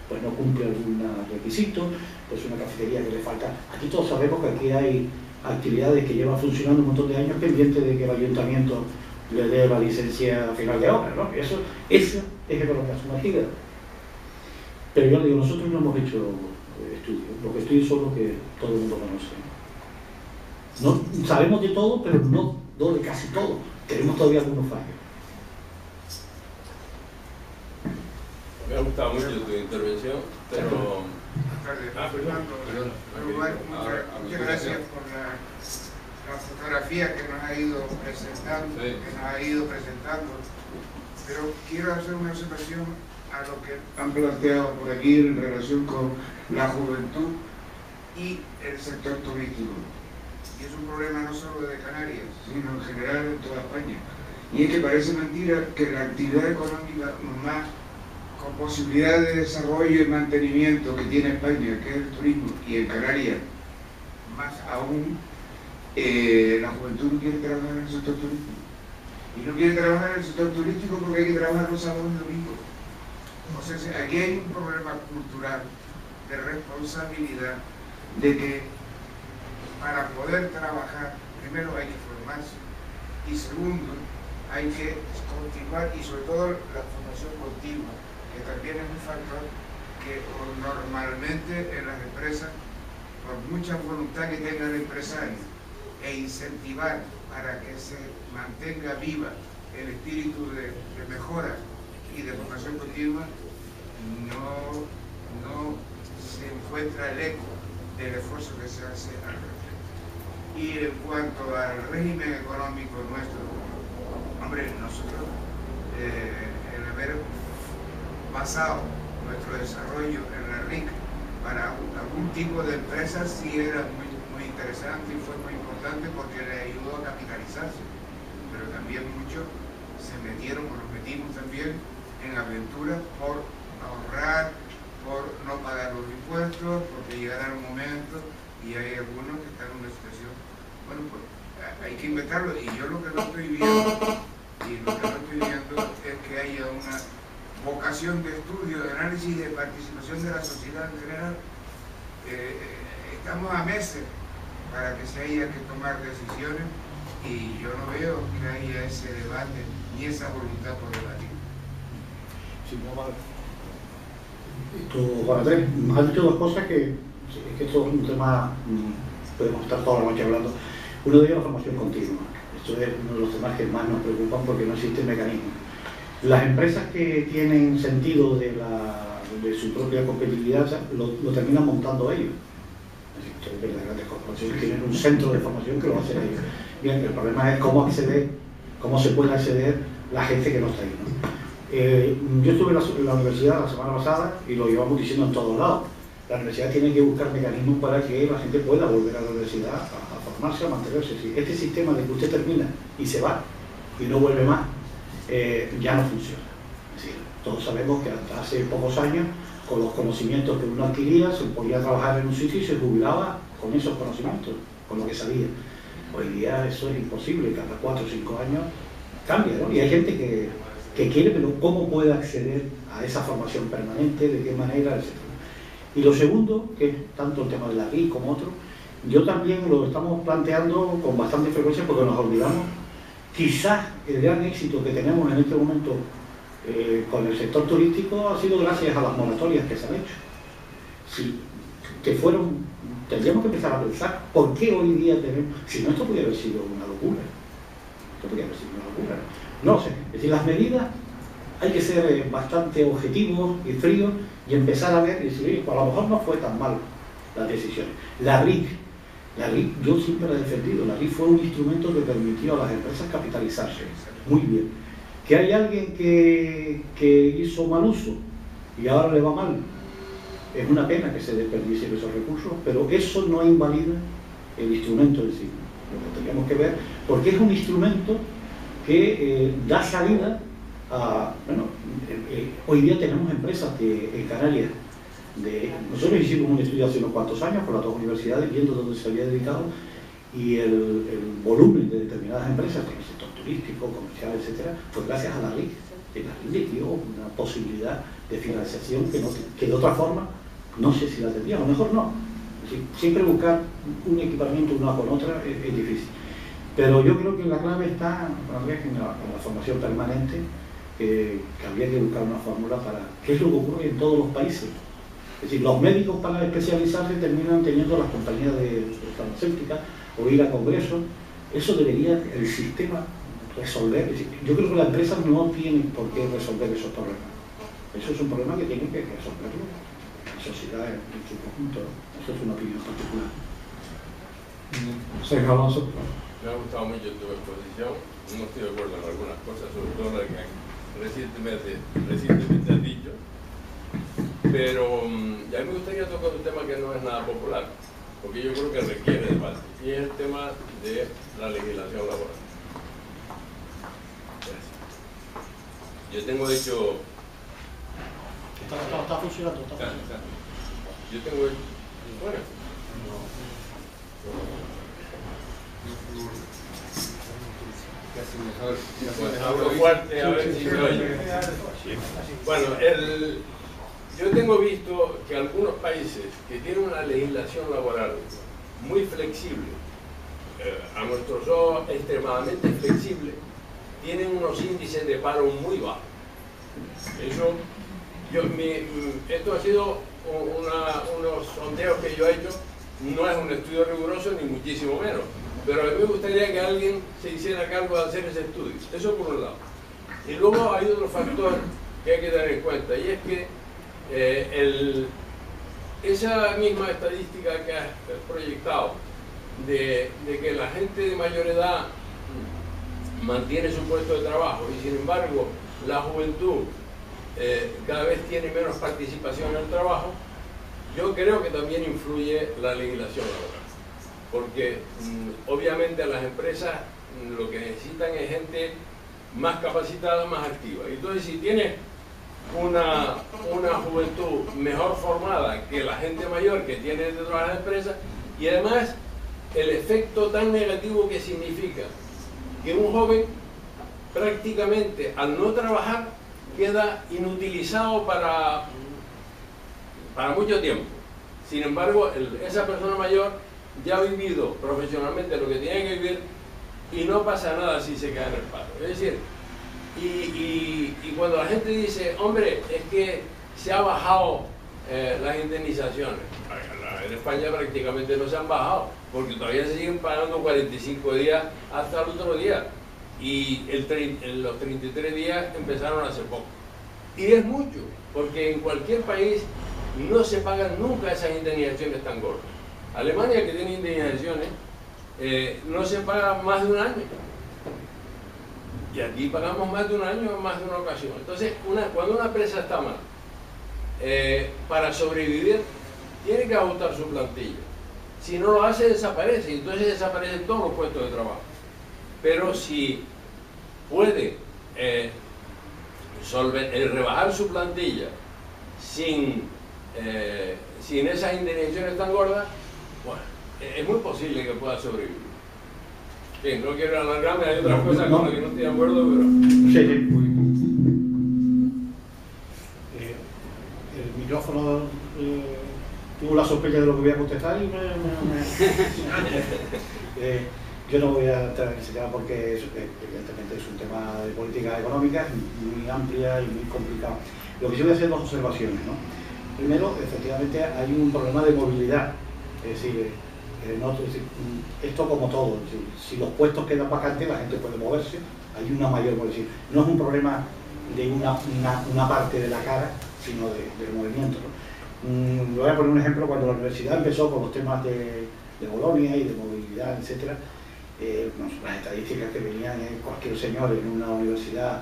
pues no cumple algún requisito, pues una cafetería que le falta. Aquí todos sabemos que aquí hay actividades que llevan funcionando un montón de años pendientes de que el ayuntamiento le dé la licencia final de obra, ¿no? Eso es economía sumergida. Pero yo le digo, nosotros no hemos hecho estudios. Los estudios son los que todo el mundo conoce. No, sabemos de todo, pero no de casi todo. Tenemos todavía algunos fallos. Me ha gustado mucho tu intervención, pero... Muchas gracias por la fotografía que nos ha ido presentando, pero quiero hacer una observación a lo que han planteado por aquí en relación con la juventud y el sector turístico. Y es un problema no solo de Canarias, sino en general en toda España. Y es que parece mentira que la actividad económica más con posibilidad de desarrollo y mantenimiento que tiene España, que es el turismo, y en Canarias más aún, la juventud no quiere trabajar en el sector turístico. Y no quiere trabajar en el sector turístico porque hay que trabajar los sábados y domingos. O sea, aquí hay un problema cultural de responsabilidad, de que para poder trabajar, primero hay que formarse, y segundo, hay que continuar, y sobre todo la formación continua, que también es un factor que normalmente en las empresas, por mucha voluntad que tenga el empresario, e incentivar para que se mantenga viva el espíritu de mejora y de formación continua, no se encuentra el eco del esfuerzo que se hace al respecto. Y en cuanto al régimen económico nuestro, hombre, nosotros el haber basado nuestro desarrollo en la RIC para algún tipo de empresas sí era muy interesante y fue muy importante porque le ayudó a capitalizarse, pero también muchos se metieron, o nos metimos también en aventuras por ahorrar, por no pagar los impuestos, porque llegará un momento y hay algunos que están en una situación, bueno, pues hay que inventarlo. Y yo lo que no estoy viendo, es que haya una vocación de estudio, de análisis y de participación de la sociedad en general. Estamos a meses para que se haya que tomar decisiones y yo no veo que haya ese debate ni esa voluntad por debatir. Sí, no, vale. Tú, Juan Andrés, has dicho dos cosas que esto es un tema, podemos estar toda la noche hablando. Uno de ellos es la formación continua. Esto es uno de los temas que más nos preocupan porque no existe mecanismo. Las empresas que tienen sentido de su propia competitividad lo terminan montando ellos. Las grandes corporaciones tienen un centro de formación que lo hacen ellos. Bien, el problema es cómo se puede acceder la gente que no está ahí, ¿no? Yo estuve en la universidad la semana pasada y lo llevamos diciendo en todos lados. La universidad tiene que buscar mecanismos para que la gente pueda volver a la universidad a formarse, a mantenerse. Este sistema de que usted termina y se va y no vuelve más, ya no funciona. Es decir, todos sabemos que hasta hace pocos años, con los conocimientos que uno adquiría, se podía trabajar en un sitio y se jubilaba con esos conocimientos, con lo que sabía. Hoy día eso es imposible, cada 4 o 5 años cambia, ¿no? Y hay gente que quiere, pero ¿cómo puede acceder a esa formación permanente? ¿De qué manera? Etcétera. Y lo segundo, que es tanto el tema de la RIC como otro, yo también lo estamos planteando con bastante frecuencia porque nos olvidamos. Quizás el gran éxito que tenemos en este momento con el sector turístico ha sido gracias a las moratorias que se han hecho. Tendríamos que empezar a pensar por qué hoy día tenemos, si no, esto podría haber sido una locura. No sé, es decir, las medidas hay que ser bastante objetivos y fríos y empezar a ver y decir, a lo mejor no fue tan mal las decisiones. La RIC, yo siempre la he defendido, la RIC fue un instrumento que permitió a las empresas capitalizarse muy bien. Que hay alguien que hizo mal uso y ahora le va mal, es una pena que se desperdicien esos recursos, pero eso no invalida el instrumento en sí. Lo que tendríamos que ver, porque es un instrumento que da salida a... Bueno, hoy día tenemos empresas en Canarias. Nosotros hicimos un estudio hace unos cuantos años por las dos universidades, viendo dónde se había dedicado, y el volumen de determinadas empresas, en el sector turístico, comercial, etcétera, fue gracias a la RIC. La RIC le dio una posibilidad de financiación que de otra forma, no sé si la tendría, a lo mejor no. Siempre buscar un equipamiento una con otra es difícil. Pero yo creo que la clave está en la formación permanente, que habría que buscar una fórmula para... ¿Qué es lo que ocurre en todos los países? Es decir, los médicos para especializarse terminan teniendo las compañías de farmacéuticas o ir a congresos. Eso debería el sistema resolver. Es decir, yo creo que las empresas no tienen por qué resolver esos problemas. Eso es un problema que tienen que resolverlo la sociedad en su conjunto. Eso es una opinión particular. Sergio Alonso. Me ha gustado mucho tu exposición. No estoy de acuerdo en algunas cosas, sobre todo las que recientemente has dicho. Pero a mí me gustaría tocar un tema que no es nada popular, porque yo creo que requiere debate, y es el tema de la legislación laboral. Gracias. Yo tengo hecho... Está funcionando. Yo tengo hecho... Bueno. Hablo fuerte, a ver si me oye. Bueno, yo tengo visto que algunos países que tienen una legislación laboral muy flexible, a nuestros ojos extremadamente flexible, tienen unos índices de paro muy bajos. Esto ha sido unos sondeos que yo he hecho, no es un estudio riguroso ni muchísimo menos, pero a mí me gustaría que alguien se hiciera cargo de hacer ese estudio. Eso por un lado. Y luego hay otro factor que hay que tener en cuenta, y es que esa misma estadística que has proyectado de que la gente de mayor edad mantiene su puesto de trabajo y sin embargo la juventud cada vez tiene menos participación en el trabajo, yo creo que también influye la legislación laboral, porque obviamente las empresas lo que necesitan es gente más capacitada, más activa. Entonces, si tienes una juventud mejor formada que la gente mayor que tiene dentro de las empresas, y además el efecto tan negativo que significa que un joven prácticamente al no trabajar queda inutilizado para mucho tiempo. Sin embargo, esa persona mayor ya ha vivido profesionalmente lo que tiene que vivir y no pasa nada si se queda en el paro. Es decir, y cuando la gente dice, hombre, es que se ha bajado las indemnizaciones. En España prácticamente no se han bajado, porque todavía se siguen pagando 45 días hasta el otro día. Y los 33 días empezaron hace poco. Y es mucho, porque en cualquier país no se pagan nunca esas indemnizaciones tan gordas. Alemania, que tiene indemnizaciones, no se paga más de un año. Y aquí pagamos más de un año en más de una ocasión. Entonces, cuando una empresa está mal, para sobrevivir, tiene que ajustar su plantilla. Si no lo hace, desaparece. Entonces desaparecen todos los puestos de trabajo. Pero si puede rebajar su plantilla sin esas indemnizaciones tan gordas, bueno, es muy posible que pueda sobrevivir. Bien, no quiero alargarme, hay otras cosas con las que no estoy de acuerdo, pero... Sí. El micrófono tuvo la sospecha de lo que voy a contestar y yo no voy a entrar en ese tema porque evidentemente es un tema de política económica muy amplia y muy complicado. Lo que sí voy a hacer es dos observaciones, ¿no? Primero, efectivamente hay un problema de movilidad, es decir, esto como todo, es decir, si los puestos quedan vacantes la gente puede moverse, hay una mayor movilidad. No es un problema de una parte de la cara, sino del movimiento, ¿no? Voy a poner un ejemplo. Cuando la universidad empezó con los temas de Bolonia y de movilidad, etc., las estadísticas que venían cualquier señor en una universidad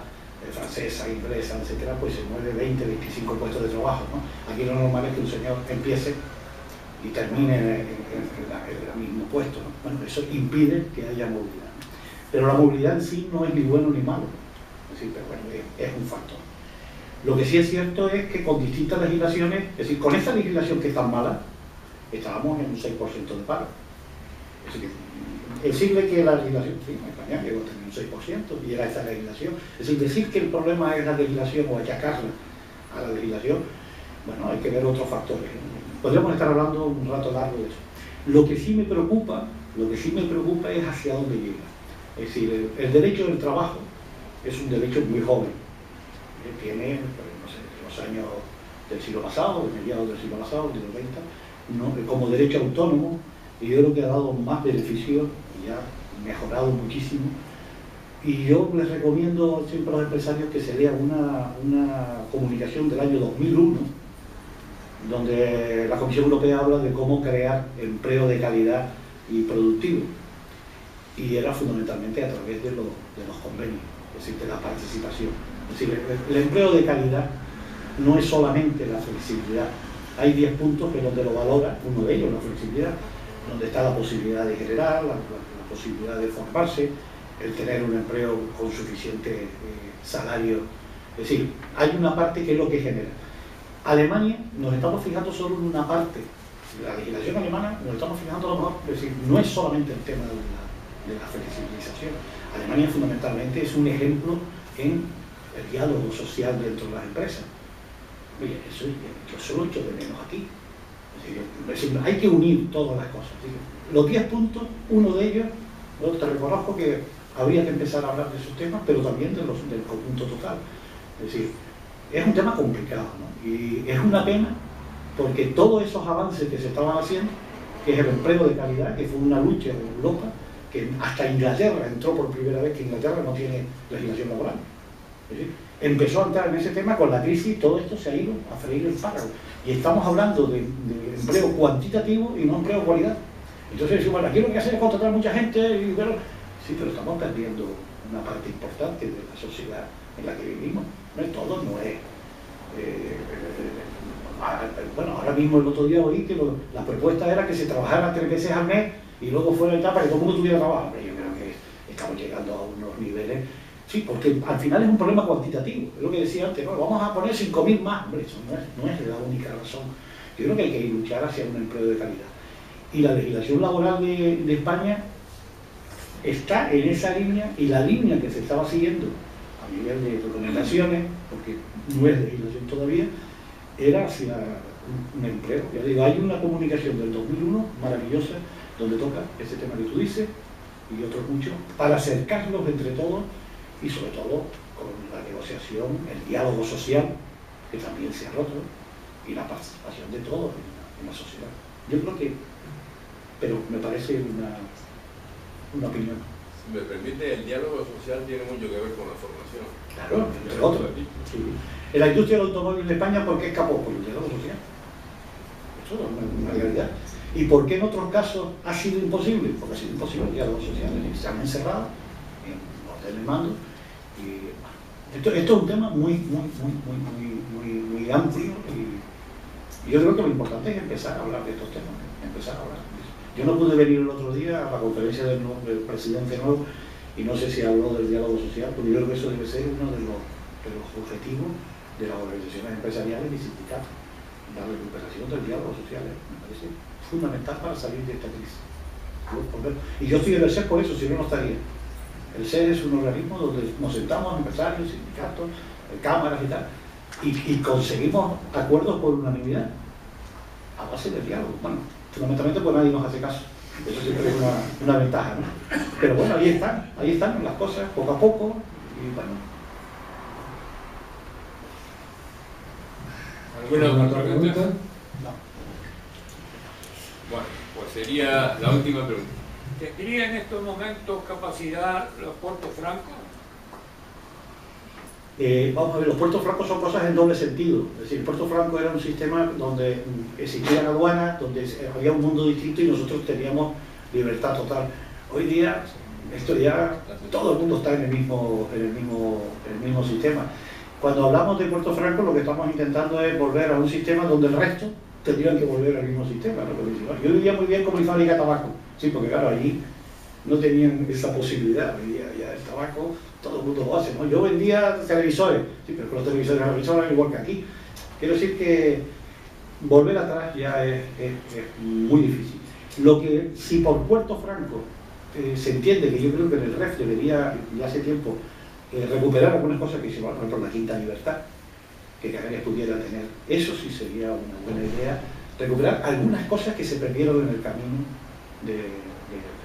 francesa, inglesa, etc., pues se mueve 20, 25 puestos de trabajo, ¿no? Aquí lo normal es que un señor empiece y termine en el mismo puesto, ¿no? Bueno, eso impide que haya movilidad, ¿no? Pero la movilidad en sí no es ni bueno ni malo, es decir, pero bueno, es un factor. Lo que sí es cierto es que con distintas legislaciones, es decir, con esta legislación que es tan mala, estábamos en un 6% de paro. Es decir, el siglo que la legislación, sí, en España llegó a tener un 6% y era esta legislación. Es decir que el problema es la legislación o achacarla a la legislación, bueno, hay que ver otros factores, ¿no? Podríamos estar hablando un rato largo de eso. Lo que sí me preocupa es hacia dónde llega. Es decir, el derecho del trabajo es un derecho muy joven. Tiene, no sé, los años del siglo pasado, de mediados del siglo pasado, de los 20, ¿no? Como derecho autónomo, y yo creo que ha dado más beneficios y ha mejorado muchísimo. Y yo les recomiendo siempre a los empresarios que se lean una comunicación del año 2001, donde la Comisión Europea habla de cómo crear empleo de calidad y productivo. Y era fundamentalmente a través de los convenios, es decir, de la participación. Es decir, el empleo de calidad no es solamente la flexibilidad. Hay 10 puntos que donde lo valora, uno de ellos la flexibilidad, donde está la posibilidad de generar, la posibilidad de formarse, el tener un empleo con suficiente salario. Es decir, hay una parte que es lo que genera. Alemania, nos estamos fijando solo en una parte. La legislación alemana nos estamos fijando a lo mejor, es decir, no es solamente el tema de la flexibilización. Alemania fundamentalmente es un ejemplo en el diálogo social dentro de las empresas. Oye, eso yo lo echo de menos aquí. Es decir, hay que unir todas las cosas. Los 10 puntos, uno de ellos, yo te reconozco que habría que empezar a hablar de esos temas, pero también del conjunto total. Es decir, es un tema complicado, ¿no? Y es una pena porque todos esos avances que se estaban haciendo, que es el empleo de calidad, que fue una lucha en Europa, que hasta Inglaterra entró por primera vez, que Inglaterra no tiene legislación laboral. Es decir, empezó a entrar en ese tema con la crisis y todo esto se ha ido a freír el fárrago. Y estamos hablando de empleo cuantitativo y no empleo de cualidad. Entonces decimos, bueno, aquí lo que hacer es contratar mucha gente y bueno, sí, pero estamos perdiendo una parte importante de la sociedad en la que vivimos. No es todo, no es... bueno, ahora mismo el otro día oí que la propuesta era que se trabajara 3 veces al mes y luego fuera la etapa que todo el mundo tuviera trabajo. Pero yo creo que estamos llegando a unos niveles... Sí, porque al final es un problema cuantitativo, es lo que decía antes, ¿no? Vamos a poner 5.000 más, hombre, eso no es la única razón. Yo creo que hay que luchar hacia un empleo de calidad. Y la legislación laboral de España está en esa línea, y la línea que se estaba siguiendo a nivel de recomendaciones, porque no es legislación todavía, era hacia un empleo. Ya digo, hay una comunicación del 2001 maravillosa, donde toca ese tema que tú dices, y otros muchos, para acercarlos entre todos, y sobre todo con la negociación, el diálogo social, que también se ha roto, y la participación de todos en la sociedad. Yo creo que, pero me parece una opinión. Si me permite, el diálogo social tiene mucho que ver con la formación. Claro, entre otros. Sí. En la industria del automóvil de España, ¿por qué escapó? Por el diálogo social. Eso es una realidad. ¿Y por qué en otros casos ha sido imposible? Porque ha sido imposible el diálogo social. Se han encerrado en hoteles mando. Y, bueno, esto es un tema muy amplio y yo creo que lo importante es empezar a hablar de estos temas. Empezar a hablar. Yo no pude venir el otro día a la conferencia del presidente nuevo y no sé si habló del diálogo social, porque yo creo que eso debe ser uno de los objetivos de las organizaciones empresariales y sindicatos. La recuperación del diálogo social me parece fundamental para salir de esta crisis. Y yo estoy en el SER por eso, si no, no estaría. El SER es un organismo donde nos sentamos empresarios, sindicatos, cámaras y tal, y conseguimos acuerdos por unanimidad a base del diálogo. Bueno, fundamentalmente pues nadie nos hace caso. Eso siempre es una ventaja, ¿no? Pero bueno, ahí están las cosas, poco a poco, y bueno. ¿Alguna otra pregunta? No. Bueno, pues sería la última pregunta. ¿Tendría en estos momentos capacidad los puertos francos? Vamos a ver, los puertos francos son cosas en doble sentido. Es decir, el puerto franco era un sistema donde existían aduanas, donde había un mundo distinto y nosotros teníamos libertad total. Hoy día, esto ya, todo el mundo está en el mismo sistema. Cuando hablamos de puerto franco, lo que estamos intentando es volver a un sistema donde el resto tendrían que volver al mismo sistema, ¿no? Yo vivía muy bien como mi fábrica de tabaco, sí, porque claro, allí no tenían esa posibilidad. Hoy día ya el tabaco todo el mundo lo hace, ¿no? Yo vendía televisores, sí, pero con los televisores eran igual que aquí. Quiero decir que volver atrás ya es muy difícil. Lo que, si por Puerto Franco se entiende, que yo creo que en el REF debería, ya hace tiempo, recuperar algunas cosas que hicieron, por ejemplo, la Quinta Libertad, que Canarias pudiera tener, eso sí sería una buena idea, recuperar algunas cosas que se perdieron en el camino de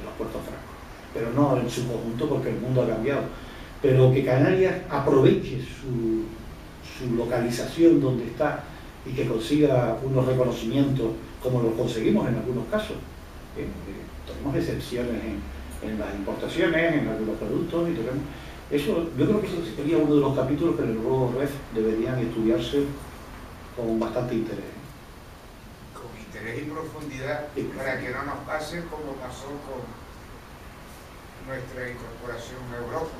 los puertos francos, pero no en su conjunto porque el mundo ha cambiado. Pero que Canarias aproveche su localización donde está y que consiga unos reconocimientos como los conseguimos en algunos casos. Tenemos excepciones en las importaciones, en algunos productos y tenemos... Eso, yo creo que eso sería uno de los capítulos que en el nuevo REF deberían estudiarse con bastante interés. Con interés y profundidad, para que no nos pase como pasó con nuestra incorporación a Europa.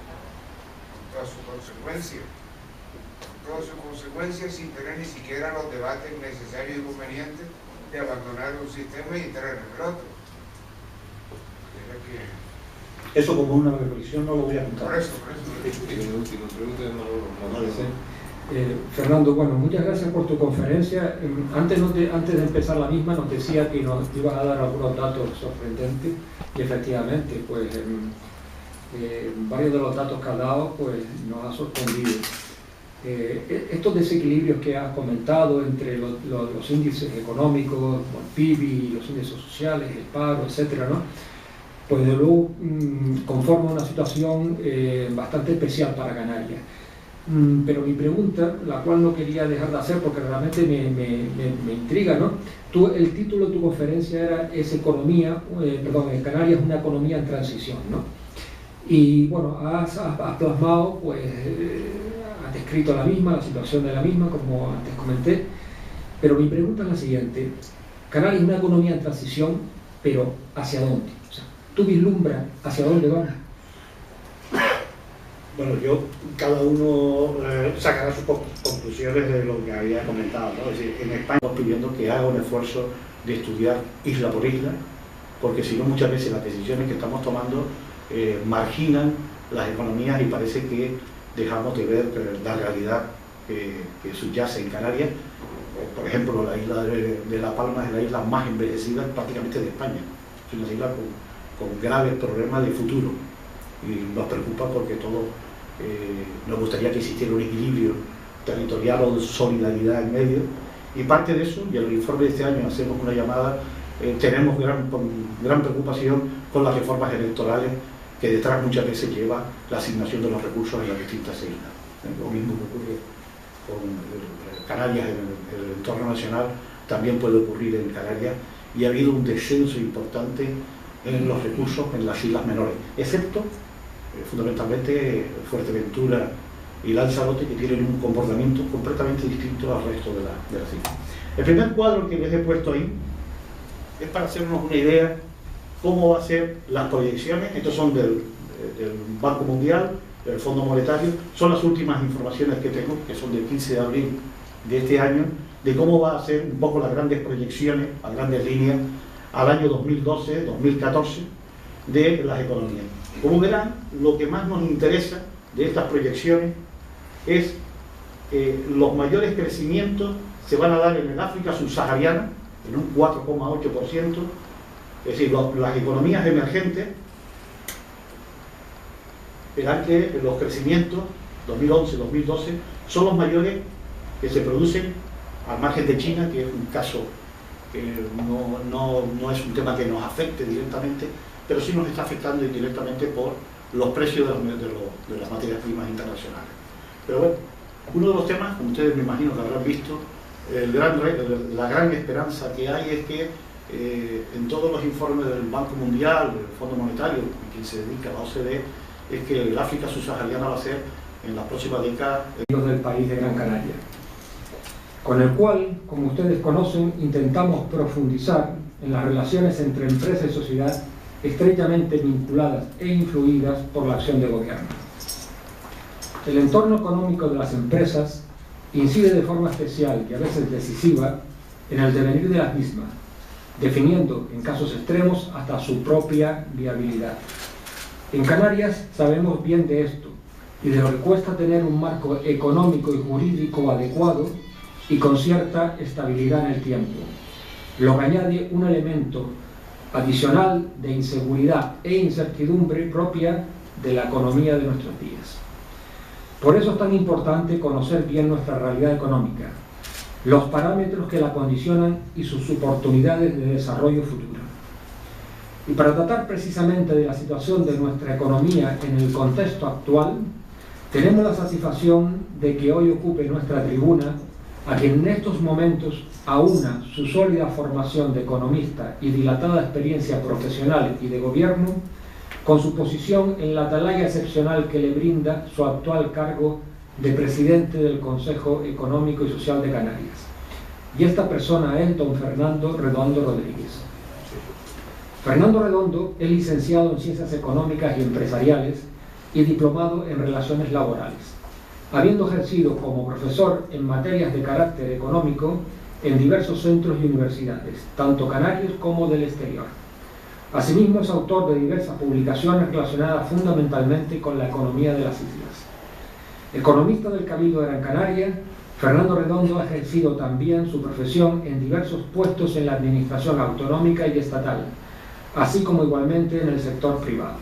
Todas sus consecuencias sin tener ni siquiera los debates necesarios y convenientes de abandonar un sistema y entrar en el otro. Eso como una reflexión no lo voy a contar. Por eso. La última pregunta de Manolo. Fernando, bueno, muchas gracias por tu conferencia. Antes de empezar la misma nos decía que nos ibas a dar algunos datos sorprendentes y efectivamente, pues varios de los datos que has dado pues, nos ha sorprendido. Estos desequilibrios que has comentado entre los índices económicos, el PIB y los índices sociales, el paro, etcétera, ¿no? Pues de luego conforma una situación bastante especial para Canarias. Pero mi pregunta, la cual no quería dejar de hacer porque realmente me intriga, ¿no? El título de tu conferencia era Canarias es una economía en transición, ¿no? Y bueno, has plasmado, pues, has descrito la situación de la misma, como antes comenté, pero mi pregunta es la siguiente. Canarias es una economía en transición, pero ¿hacia dónde? O sea, ¿tú vislumbras hacia dónde vamos? Bueno, cada uno sacará sus conclusiones de lo que había comentado, ¿no? Es decir, en España estamos pidiendo que haga un esfuerzo de estudiar isla por isla, porque si no muchas veces las decisiones que estamos tomando marginan las economías y parece que dejamos de ver la realidad que subyace en Canarias. Por ejemplo, la isla de La Palma es la isla más envejecida prácticamente de España. Es una isla con graves problemas de futuro y nos preocupa porque todos nos gustaría que existiera un equilibrio territorial o de solidaridad en medio, y parte de eso, y en el informe de este año hacemos una llamada, tenemos gran preocupación con las reformas electorales que detrás muchas veces lleva la asignación de los recursos en las distintas islas. Lo mismo que ocurre Canarias en el entorno nacional, también puede ocurrir en Canarias, y ha habido un descenso importante en los recursos en las islas menores, excepto fundamentalmente Fuerteventura y Lanzarote, que tienen un comportamiento completamente distinto al resto de las islas. El primer cuadro que les he puesto ahí es para hacernos una idea cómo va a ser las proyecciones. Estos son del Banco Mundial, del Fondo Monetario, son las últimas informaciones que tengo, que son del 15 de abril de este año, de cómo va a ser un poco las grandes proyecciones, a grandes líneas, al año 2012-2014 de las economías. Como verán, lo que más nos interesa de estas proyecciones es los mayores crecimientos se van a dar en el África subsahariana, en un 4,8%, es decir, las economías emergentes verán que los crecimientos 2011-2012 son los mayores que se producen al margen de China, que es un caso que no es un tema que nos afecte directamente, pero sí nos está afectando indirectamente por los precios de las materias primas internacionales. Pero bueno, uno de los temas, como ustedes me imagino que habrán visto, la gran esperanza que hay es que en todos los informes del Banco Mundial, del Fondo Monetario, y quien se dedica a la OCDE, es que el África subsahariana va a ser en la próxima década del país de Gran Canaria, con el cual, como ustedes conocen, intentamos profundizar en las relaciones entre empresa y sociedad estrechamente vinculadas e influidas por la acción de gobierno. El entorno económico de las empresas incide de forma especial y a veces decisiva en el devenir de las mismas, definiendo en casos extremos hasta su propia viabilidad. En Canarias sabemos bien de esto y de lo que cuesta tener un marco económico y jurídico adecuado y con cierta estabilidad en el tiempo, lo que añade un elemento adicional de inseguridad e incertidumbre propia de la economía de nuestros días. Por eso es tan importante conocer bien nuestra realidad económica, los parámetros que la condicionan y sus oportunidades de desarrollo futuro. Y para tratar precisamente de la situación de nuestra economía en el contexto actual, tenemos la satisfacción de que hoy ocupe nuestra tribuna a quien en estos momentos aúna su sólida formación de economista y dilatada experiencia profesional y de gobierno con su posición en la atalaya excepcional que le brinda su actual cargo de presidente del Consejo Económico y Social de Canarias. Y esta persona es don Fernando Redondo Rodríguez. Fernando Redondo es licenciado en Ciencias Económicas y Empresariales y diplomado en Relaciones Laborales, habiendo ejercido como profesor en materias de carácter económico en diversos centros y universidades, tanto canarios como del exterior. Asimismo, es autor de diversas publicaciones relacionadas fundamentalmente con la economía de las islas. Economista del Cabildo de Gran Canaria, Fernando Redondo ha ejercido también su profesión en diversos puestos en la administración autonómica y estatal, así como igualmente en el sector privado.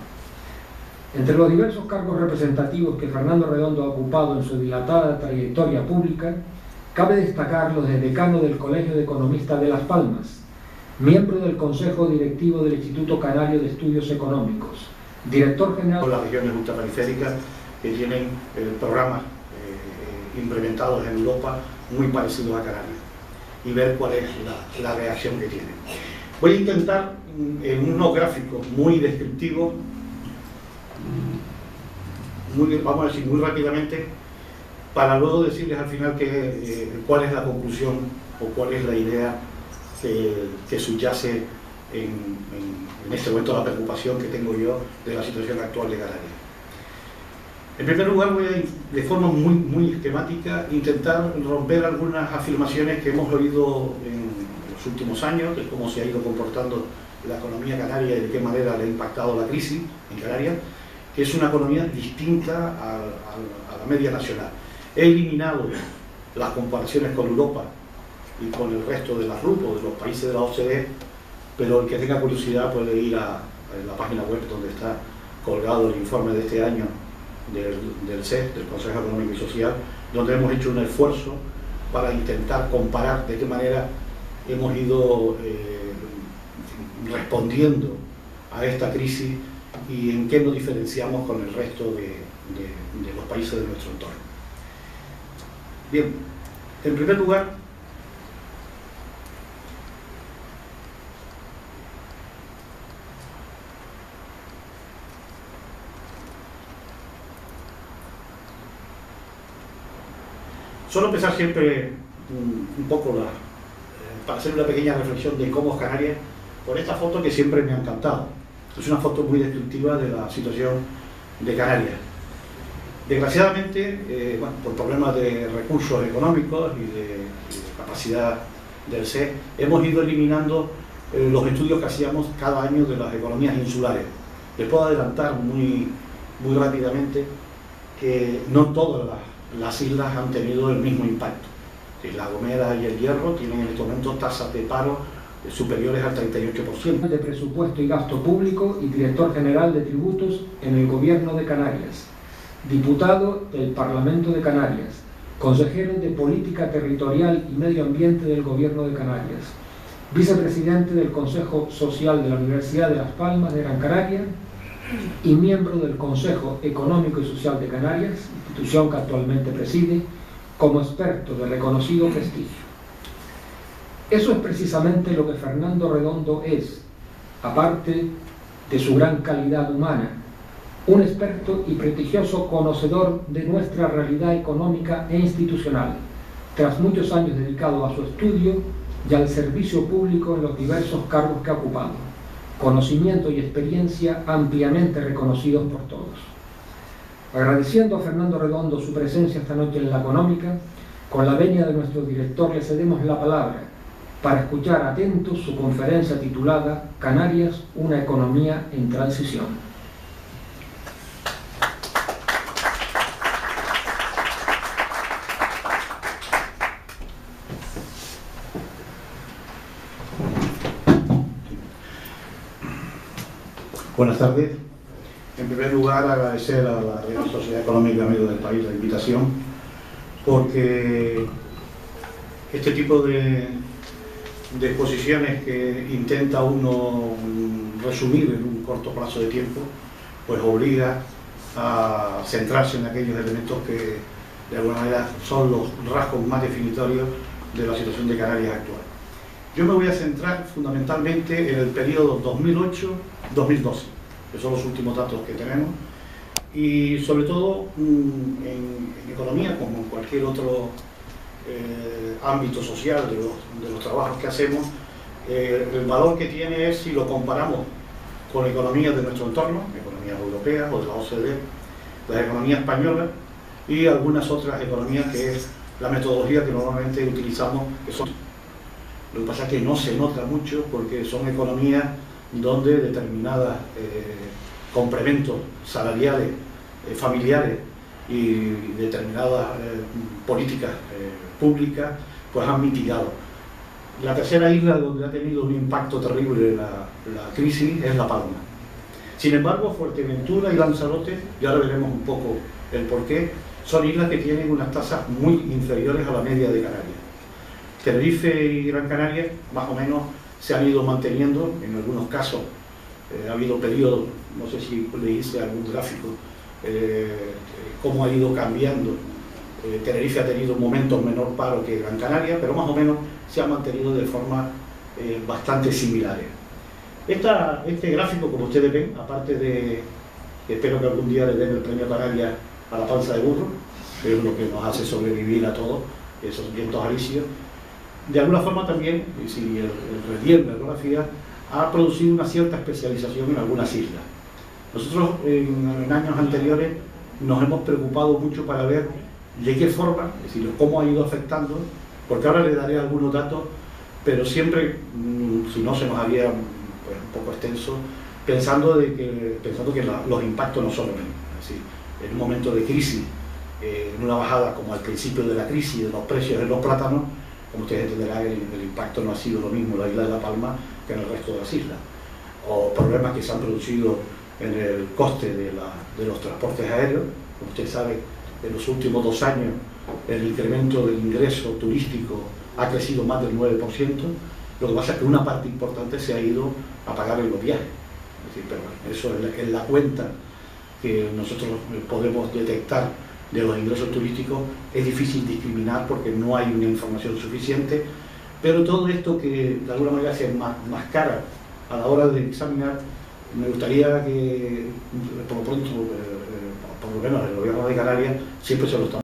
Entre los diversos cargos representativos que Fernando Redondo ha ocupado en su dilatada trayectoria pública, cabe destacar los de decano del Colegio de Economistas de Las Palmas, miembro del Consejo Directivo del Instituto Canario de Estudios Económicos, director general de las regiones ultraperiféricas que tienen programas implementados en Europa muy parecidos a Canarias, y ver cuál es la reacción que tienen. Voy a intentar en unos gráficos muy descriptivos, vamos a decir muy rápidamente, para luego decirles al final cuál es la conclusión o cuál es la idea que subyace en este momento la preocupación que tengo yo de la situación actual de Canarias. En primer lugar, voy a, de forma muy esquemática, intentar romper algunas afirmaciones que hemos oído en los últimos años, de cómo se ha ido comportando la economía canaria y de qué manera le ha impactado la crisis en Canarias, que es una economía distinta a la media nacional. He eliminado las comparaciones con Europa y con el resto de las RUP o de los países de la OCDE, pero el que tenga curiosidad puede ir a la página web donde está colgado el informe de este año del CES, del Consejo Económico y Social, donde hemos hecho un esfuerzo para intentar comparar de qué manera hemos ido respondiendo a esta crisis y en qué nos diferenciamos con el resto de los países de nuestro entorno. Bien, en primer lugar, suelo empezar siempre un poco para hacer una pequeña reflexión de cómo es Canarias, por esta foto que siempre me ha encantado. Es una foto muy descriptiva de la situación de Canarias. Desgraciadamente, bueno, por problemas de recursos económicos y de capacidad del SEE, hemos ido eliminando los estudios que hacíamos cada año de las economías insulares. Les puedo adelantar muy rápidamente que no todas las islas han tenido el mismo impacto. La Gomera y el Hierro tienen en estos momentos tasas de paro superiores al 38%. De Presupuesto y Gasto Público y Director General de Tributos en el Gobierno de Canarias, diputado del Parlamento de Canarias, consejero de Política Territorial y Medio Ambiente del Gobierno de Canarias, vicepresidente del Consejo Social de la Universidad de Las Palmas de Gran Canaria y miembro del Consejo Económico y Social de Canarias, institución que actualmente preside, como experto de reconocido prestigio. Eso es precisamente lo que Fernando Redondo es, aparte de su gran calidad humana, un experto y prestigioso conocedor de nuestra realidad económica e institucional, tras muchos años dedicados a su estudio y al servicio público en los diversos cargos que ha ocupado, conocimiento y experiencia ampliamente reconocidos por todos. Agradeciendo a Fernando Redondo su presencia esta noche en La Económica, con la venia de nuestro director le cedemos la palabra para escuchar atentos su conferencia titulada Canarias, una economía en transición. Buenas tardes. En primer lugar, agradecer a la Real Sociedad Económica Amigos del País la invitación, porque este tipo de exposiciones que intenta uno resumir en un corto plazo de tiempo, pues obliga a centrarse en aquellos elementos que de alguna manera son los rasgos más definitorios de la situación de Canarias actual. Yo me voy a centrar fundamentalmente en el periodo 2008-2012, que son los últimos datos que tenemos, y sobre todo en economía, como en cualquier otro ámbito social de los trabajos que hacemos, el valor que tiene es si lo comparamos con economías de nuestro entorno, economías europeas o de la OCDE, las economías españolas y algunas otras economías, que es la metodología que normalmente utilizamos, que son. Lo que pasa es que no se nota mucho porque son economías donde determinadas complementos salariales, familiares y determinadas políticas públicas pues han mitigado. La tercera isla donde ha tenido un impacto terrible la crisis es La Palma. Sin embargo, Fuerteventura y Lanzarote, y ahora veremos un poco el porqué, son islas que tienen unas tasas muy inferiores a la media de Canarias. Tenerife y Gran Canaria más o menos se han ido manteniendo, en algunos casos ha habido periodos, no sé si le hice algún gráfico, cómo ha ido cambiando. Tenerife ha tenido momentos menor paro que Gran Canaria, pero más o menos se ha mantenido de forma bastante similares. Este gráfico, como ustedes ven, aparte de que espero que algún día le den el premio Canarias a la panza de burro, que es lo que nos hace sobrevivir a todos esos vientos alisios, de alguna forma también, si el relieve, la geografía, ha producido una cierta especialización en algunas islas. Nosotros en años anteriores nos hemos preocupado mucho para ver de qué forma, es decir, cómo ha ido afectando, porque ahora le daré algunos datos, pero siempre, si no se nos haría pues, un poco extenso, pensando que los impactos no son los mismos. Es decir, en un momento de crisis, en una bajada como al principio de la crisis de los precios de los plátanos, como ustedes entenderán, el impacto no ha sido lo mismo en la isla de La Palma que en el resto de las islas. O problemas que se han producido en el coste de los transportes aéreos. Como usted sabe, en los últimos 2 años el incremento del ingreso turístico ha crecido más del 9%, lo que pasa es que una parte importante se ha ido a pagar en los viajes. Es decir, pero bueno, eso es la cuenta que nosotros podemos detectar de los ingresos turísticos es difícil discriminar porque no hay una información suficiente, pero todo esto que de alguna manera se mascara a la hora de examinar, me gustaría que por lo pronto, por lo menos el gobierno de Canarias siempre se lo está